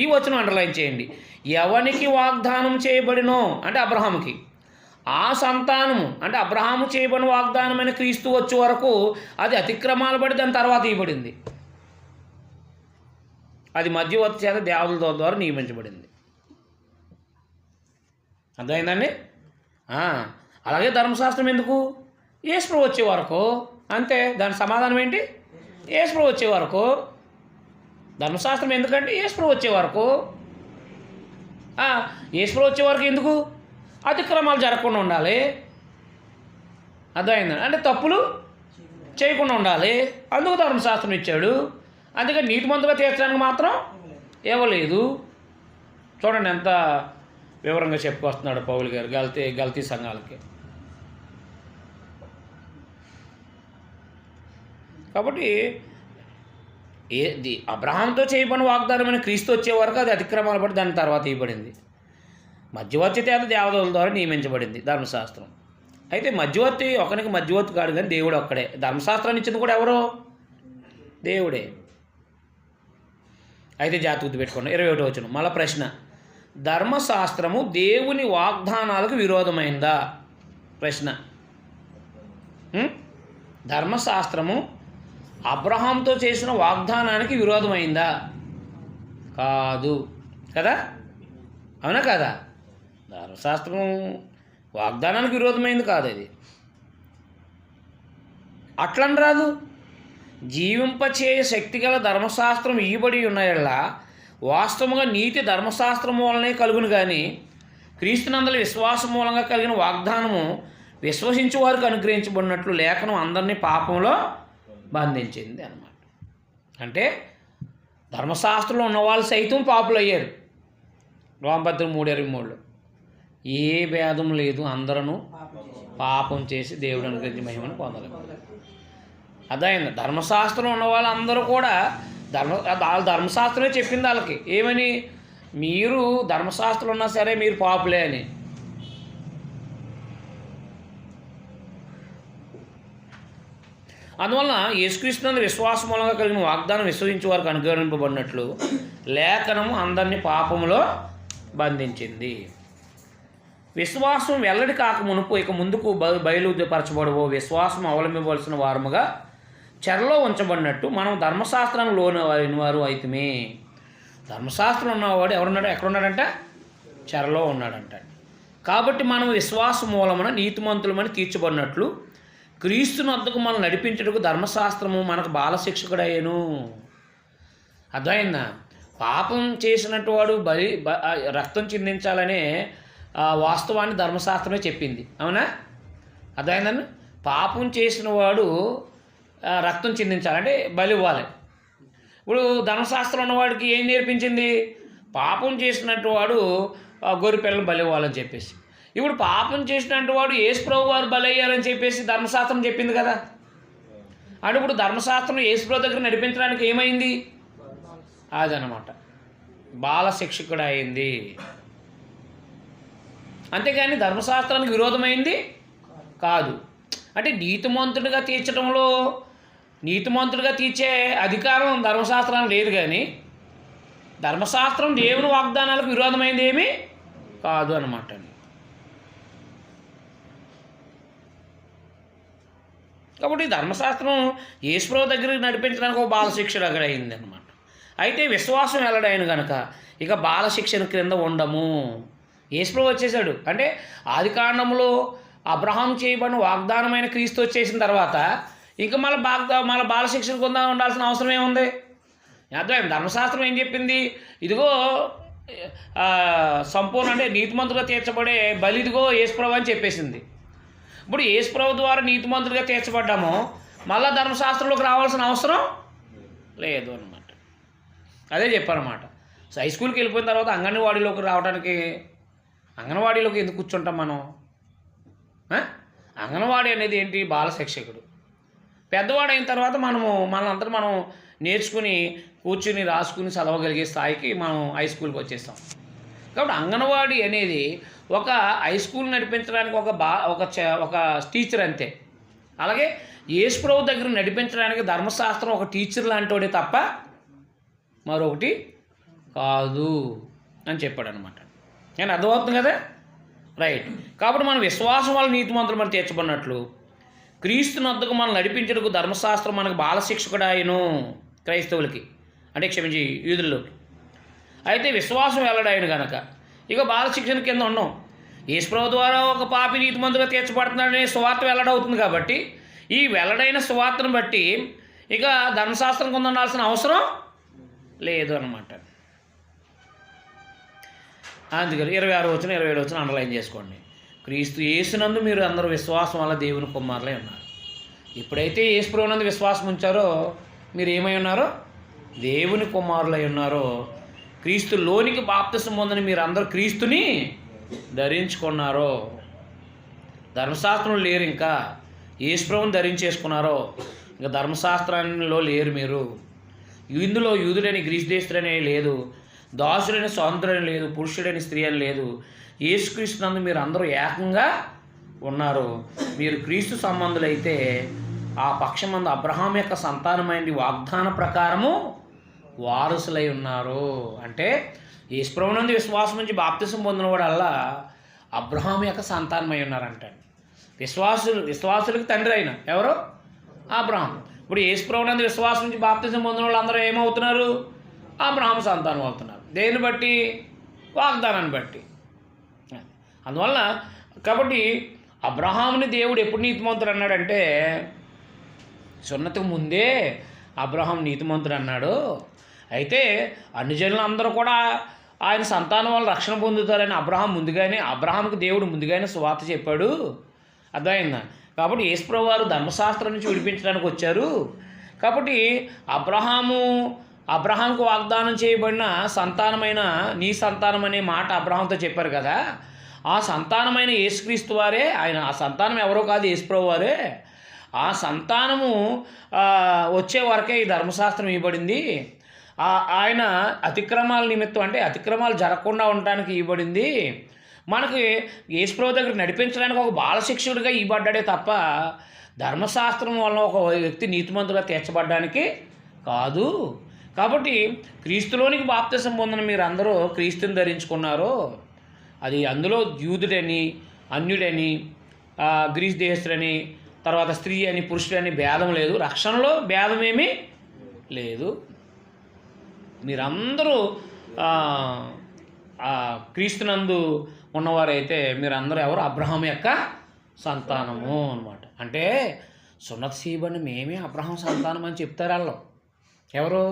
ఈ వచనం అండర్లైన్ చేయండి. ఎవనికి వాగ్దానం చేయబడినో, అంటే అబ్రహాముకి, ఆ సంతానము అంటే అబ్రహాము చేయబడిన వాగ్దానమైన క్రీస్తు వచ్చే వరకు అది అతిక్రమాలు పడి దాని తర్వాత ఇవ్వబడింది. అది మధ్యవర్తి చేత దేవతల ద్వారా నియమించబడింది. అర్థమైందండి? అలాగే ధర్మశాస్త్రం ఎందుకు? యేసుప్రభు వచ్చే వరకు. అంతే. దాని సమాధానం ఏంటి? యేసుప్రభు వచ్చే వరకు. ధర్మశాస్త్రం ఎందుకంటే యేసుప్రభు వచ్చే వరకు. యేసుప్రభు వచ్చే వరకు ఎందుకు? అతిక్రమాలు జరగకుండా ఉండాలి. అర్థమైందండి? అంటే తప్పులు చేయకుండా ఉండాలి. అందుకు ధర్మశాస్త్రం ఇచ్చాడు. అందుకని నీతిమంతుగా తీర్చడానికి మాత్రం ఇవ్వలేదు. చూడండి ఎంత వివరంగా చెప్పుకొస్తున్నాడు పౌలు గారు గల్తీ సంఘాలకి. కాబట్టి అబ్రహాంతో చేయబడిన వాగ్దానమైన క్రీస్తు వచ్చే వరకు అది అతిక్రమాలు పడి దాని తర్వాత ఇవ్వబడింది. మధ్యవర్తి చేత దేవతల ద్వారా నియమించబడింది ధర్మశాస్త్రం. అయితే మధ్యవర్తి ఒకరికి మధ్యవర్తి కాడు, కానీ దేవుడు ఒక్కడే. ధర్మశాస్త్రాన్ని ఇచ్చింది కూడా ఎవరో? దేవుడే. అయితే జాగ్రత్త పెట్టుకోండి. 21వ వచనం మళ్ళా ప్రశ్న. ధర్మశాస్త్రము దేవుని వాగ్దానాలకు విరోధమైందా? ప్రశ్న. ధర్మశాస్త్రము అబ్రహాంతో చేసిన వాగ్దానానికి విరోధమైందా? కాదు కదా? అవునా కదా? ధర్మశాస్త్రం వాగ్దానానికి విరోధమైంది కాదు. అది అట్లని రాదు. జీవింపచేయ శక్తిగల ధర్మశాస్త్రం ఇవ్వబడి ఉన్నాయల్లా వాస్తవంగా నీతి ధర్మశాస్త్రం మూలనే కలుగును, కానీ క్రీస్తునందలి విశ్వాసం మూలంగా కలిగిన వాగ్దానము విశ్వసించే వారికి అనుగ్రహించబడినట్లు లేఖనం అందరినీ పాపంలో బంధించింది అన్నమాట. అంటే ధర్మశాస్త్రంలో ఉన్నవాళ్ళు సైతం పాపులు అయ్యారు. రోమపత్రిక 3:23లో ఏ భేదం లేదు, అందరూ పాపం చేసి దేవుడు అనుగ్రహించి మహిమను పొందలేదు. అదైంది. ధర్మశాస్త్రంలో ఉన్న వాళ్ళందరూ కూడా ధర్మశాస్త్రమే చెప్పింది వాళ్ళకి. ఏమని? మీరు ధర్మశాస్త్రం ఉన్నా సరే మీరు పాపులే అని. అందువలన యేసుక్రీస్తునందు విశ్వాసం మూలంగా కలిగిన వాగ్దానం విశ్వసించే వారికి అనుగ్రహింపబడినట్లు లేఖనము అందరినీ పాపములో బంధించింది. విశ్వాసం వెల్లడి కాక మునుపు ఇక ముందుకు బయలుపరచబడవో విశ్వాసం అవలంబించవలసిన వారముగా చెరలో ఉంచబడినట్టు మనం ధర్మశాస్త్రానికి లోని వారు అయితమే. ధర్మశాస్త్రం ఉన్నవాడు ఎవరున్నాడు? ఎక్కడున్నాడంట? చెరలో ఉన్నాడంట. కాబట్టి మనం విశ్వాస మూలమున నీతిమంతులమని తీర్చబడినట్లు క్రీస్తుని వద్దకు మనం నడిపించుటకు ధర్మశాస్త్రము మనకు బాలశిక్షకుడయ్యను. అర్థమైందా? పాపం చేసినట్టు వాడు రక్తం చిందించాలనే వాస్తవాన్ని ధర్మశాస్త్రమే చెప్పింది. అవునా? అర్థమైందని పాపం చేసిన వాడు రక్తం చిందించాలంటే బలి ఇవ్వాలి. ఇప్పుడు ధర్మశాస్త్రం ఉన్నవాడికి ఏం నేర్పించింది? పాపం చేసినట్టు వాడు గొర్రె పిల్లలు బలి ఇవ్వాలని చెప్పేసి. ఇప్పుడు పాపం చేసినట్టు వాడు యేసుప్రభు వారు బలి అయ్యాలని చెప్పేసి ధర్మశాస్త్రం చెప్పింది కదా. అంటే ఇప్పుడు ధర్మశాస్త్రం యేసుప్రభు దగ్గర నడిపించడానికి ఏమైంది? అదనమాట, బాలశిక్షకుడు అయింది. అంతేగాని ధర్మశాస్త్రానికి విరోధమైంది కాదు. అంటే నీతిమంతుడిగా తీర్చే అధికారం ధర్మశాస్త్రానికి లేదు, కానీ ధర్మశాస్త్రం దేవుని వాగ్దానాలకు విరోధమైంది ఏమీ కాదు అన్నమాట. కాబట్టి ధర్మశాస్త్రం యేసుప్రభు దగ్గరికి నడిపించడానికి ఒక బాలశిక్షణ అక్కడ అయింది అనమాట. అయితే విశ్వాసం వెల్లడైన కనుక ఇక బాలశిక్షణ క్రింద ఉండము. యేసుప్రభు వచ్చేసాడు అంటే ఆదికాండంలో అబ్రహాం చేయబడిన వాగ్దానమైన క్రీస్తు వచ్చేసిన తర్వాత ఇక మళ్ళీ బాలశిక్షణ కింద ఉండాల్సిన అవసరం ఏముంది? అర్థమైంది. ధర్మశాస్త్రం ఏం చెప్పింది? ఇదిగో సంపూర్ణ అంటే నీతిమంతులుగా తీర్చబడే బలి ఇదిగో యేసుప్రభు అని చెప్పేసింది. ఇప్పుడు యేసుప్రభు ద్వారా నీతిమంతులుగా తీర్చబడ్డాము, మళ్ళీ ధర్మశాస్త్రంలోకి రావాల్సిన అవసరం లేదు అన్నమాట. అదే చెప్పారన్నమాట. హై స్కూల్కి వెళ్ళిపోయిన తర్వాత అంగన్వాడీలోకి ఎందుకు కూర్చుంటాం మనం? అంగన్వాడీ అనేది ఏంటి? బాలశిక్షకుడు. పెద్దవాడు అయిన తర్వాత మనంతా మనం నేర్చుకుని కూర్చుని రాసుకుని చదవగలిగే స్థాయికి మనం హై స్కూల్కి వచ్చేస్తాం. కాబట్టి అంగన్వాడీ అనేది ఒక హై స్కూల్ నడిపించడానికి ఒక టీచర్ అంతే. అలాగే యేసుప్రభు దగ్గర నడిపించడానికి ధర్మశాస్త్రం ఒక టీచర్ లాంటివాడే తప్ప మరొకటి కాదు అని చెప్పాడు అనమాట. నేను అర్థమవుతుంది కదా? రైట్. కాబట్టి మనం విశ్వాసం వల్ల నీతిమంతులు మనం తీర్చబడినట్లు క్రీస్తుని వద్దకు మనం నడిపించడానికి ధర్మశాస్త్రం మనకు బాలశిక్షకుడు ఆయను క్రైస్తవులకి, అంటే క్షమించి యూదుల్లోకి. అయితే విశ్వాసం వెల్లడాయను కనుక ఇక బాలశిక్షణ కింద ఉన్నాం. యేసుప్రభు ద్వారా ఒక పాపి నీతిమంతులుగా తీర్చబడుతున్నాడనే సువార్త వెల్లడవుతుంది. కాబట్టి ఈ వెల్లడైన సువార్తను బట్టి ఇక ధర్మశాస్త్రం కింద ఉండాల్సిన అవసరం లేదు అన్నమాట. అందుకని 26 వచ్చిన 27 వచ్చిన అండర్లైన్ చేసుకోండి. క్రీస్తు యేసునందు మీరు అందరూ విశ్వాసం వల్ల దేవుని కుమారులై ఉన్నారు. ఎప్పుడైతే యేసుప్రభునందు విశ్వాసం ఉంచారో మీరు ఏమై ఉన్నారో? దేవుని కుమారులై ఉన్నారో. క్రీస్తులోనికి బాప్తిసం పొందని మీరు అందరూ క్రీస్తుని ధరించుకున్నారో. ధర్మశాస్త్రం లేరు, ఇంకా యేసుప్రభుని ధరించేసుకున్నారో. ఇంకా ధర్మశాస్త్రంలో లేరు మీరు. ఇందులో యూదుడని గ్రీసు దేశుడని లేదు, దాసుడని స్వతంత్రుడని లేదు, పురుషుడని స్త్రీ అని లేదు. యేసుక్రీస్తునందు మీరు అందరూ ఏకంగా ఉన్నారు. మీరు క్రీస్తు సంబంధులైతే ఆ పక్షమందు అబ్రహాం యొక్క సంతానమైన వాగ్దాన ప్రకారము వారసులై ఉన్నారు. అంటే యేసుప్రభునందు విశ్వాసం నుంచి బాప్తిసం పొందిన వాడల్లా అబ్రహాం యొక్క సంతానమై ఉన్నారంట. విశ్వాసులకి తండ్రి అయిన ఎవరు? అబ్రహాం. ఇప్పుడు యేసుప్రభునందు విశ్వాసం నుంచి బాప్తిసం పొందిన వాళ్ళు అందరూ ఏమవుతున్నారు? అబ్రహాం సంతానం అవుతున్నారు. దేన్ని బట్టి? వాగ్దానాన్ని బట్టి. అందువల్ల కాబట్టి అబ్రహాముని దేవుడు ఎప్పుడు నీతిమంతుడు అన్నాడంటే సున్నతికి ముందే అబ్రహాం నీతిమంతుడు అన్నాడు. అయితే అన్ని జనులు అందరూ కూడా ఆయన సంతానం వల్ల రక్షణ పొందుతారని అబ్రహాంకి దేవుడు ముందుగానే సువార్త చెప్పాడు. అర్థమైందా? కాబట్టి యేసుప్రభు వారు ధర్మశాస్త్రం నుంచి విడిపించడానికి వచ్చారు. కాబట్టి అబ్రహాంకు వాగ్దానం చేయబడిన సంతానమైన నీ సంతానం అనే మాట అబ్రహాంతో చెప్పారు కదా. ఆ సంతానమైన యేసుక్రీస్తు వారే ఆయన. ఆ సంతానం ఎవరో కాదు, యేసుప్రభు వారే. ఆ సంతానము వచ్చే వరకే ఈ ధర్మశాస్త్రం ఇవ్వబడింది. ఆయన అతిక్రమాల నిమిత్తం అంటే అతిక్రమాలు జరగకుండా ఉండడానికి ఇవ్వబడింది. మనకి యేసుప్రభు దగ్గర నడిపించడానికి ఒక బాలశిక్షకుడిగా ఇవ్వబడ్డాడే తప్ప ధర్మశాస్త్రం వల్ల ఒక వ్యక్తి నీతిమంతుగా తీర్చబడ్డానికి కాదు. కాబట్టి క్రీస్తులోనికి బాప్తిసం పొందిన మీరు అందరూ క్రీస్తుని ధరించుకున్నారు. అది అందులో యూదుడని, అన్యుడని, గ్రీస్ దేశస్తుడని, తర్వాత స్త్రీ అని, పురుషుడని భేదం లేదు. రక్షణలో భేదం ఏమీ లేదు. మీరందరూ క్రీస్తునందు ఉన్నవారైతే మీరందరూ ఎవరు? అబ్రహాం యొక్క సంతానము అన్నమాట. అంటే సున్నతి చేయబడిన మేమే అబ్రహాం సంతానం అని చెప్తారు వాళ్ళు. ఎవరు?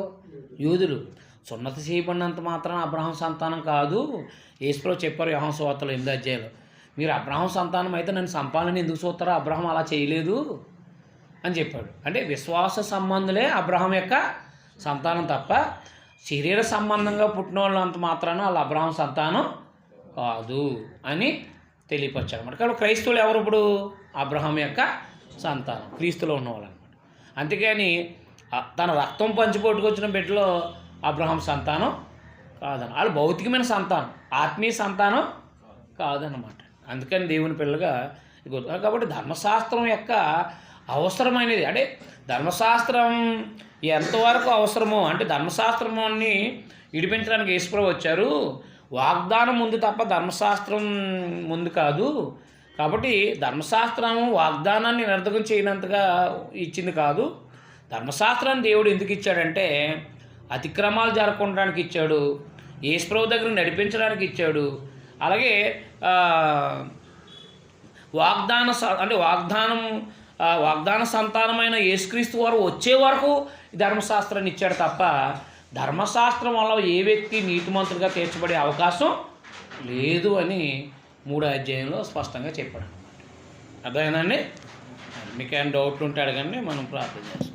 యూదులు. సున్నతి చేయబడినంత మాత్రం అబ్రహాం సంతానం కాదు. యేసుప్రభువు చెప్పారు యోహాను సువార్తలో 8వ అధ్యాయంలో, మీరు అబ్రహాం సంతానం అయితే నన్ను సంపాలని ఎందుకు చూస్తారో, అబ్రహాం అలా చేయలేదు అని చెప్పాడు. అంటే విశ్వాస సంబంధులే అబ్రహాం యొక్క సంతానం తప్ప శరీర సంబంధంగా పుట్టిన వాళ్ళు అంత మాత్రాన వాళ్ళు అబ్రహాం సంతానం కాదు అని తెలియపరిచారు అన్నమాట. కాబట్టి క్రైస్తవులు ఎవరు? ఇప్పుడు అబ్రహాం యొక్క సంతానం, క్రీస్తులో ఉన్నవాళ్ళు అనమాట. అంతేకాని తన రక్తం పంచిపోటుకొచ్చిన బిడ్డలో అబ్రహాం సంతానం కాదన్న, వాళ్ళు భౌతికమైన సంతానం, ఆత్మీయ సంతానం కాదన్నమాట. అందుకని దేవుని పిల్లగా కాబట్టి ధర్మశాస్త్రం యొక్క అవసరమైనది, అంటే ధర్మశాస్త్రం ఎంతవరకు అవసరమో, అంటే ధర్మశాస్త్రాన్ని విడిపించడానికి యేసుప్రభువు వచ్చారు. వాగ్దానం ముందు తప్ప ధర్మశాస్త్రం ముందు కాదు. కాబట్టి ధర్మశాస్త్రం వాగ్దానాన్ని నిరర్ధకం చేయనంతగా ఇచ్చింది కాదు. ధర్మశాస్త్రాన్ని దేవుడు ఎందుకు ఇచ్చాడంటే అతిక్రమాలు జరగడానికి ఇచ్చాడు, యేసుప్రభువు దగ్గర నడిపించడానికి ఇచ్చాడు. అలాగే వాగ్దాన సంతానమైన యేసుక్రీస్తు వారు వచ్చే వరకు ధర్మశాస్త్రాన్ని ఇచ్చాడు తప్ప ధర్మశాస్త్రం వల్ల ఏ వ్యక్తి నీతిమంతులుగా తీర్చబడే అవకాశం లేదు అని 3వ అధ్యాయంలో స్పష్టంగా చెప్పాడు. అర్థమైందండి? మీకు ఏమైనా డౌట్లు ఉంటే అడగండి, మనం ప్రార్థన చేస్తాం.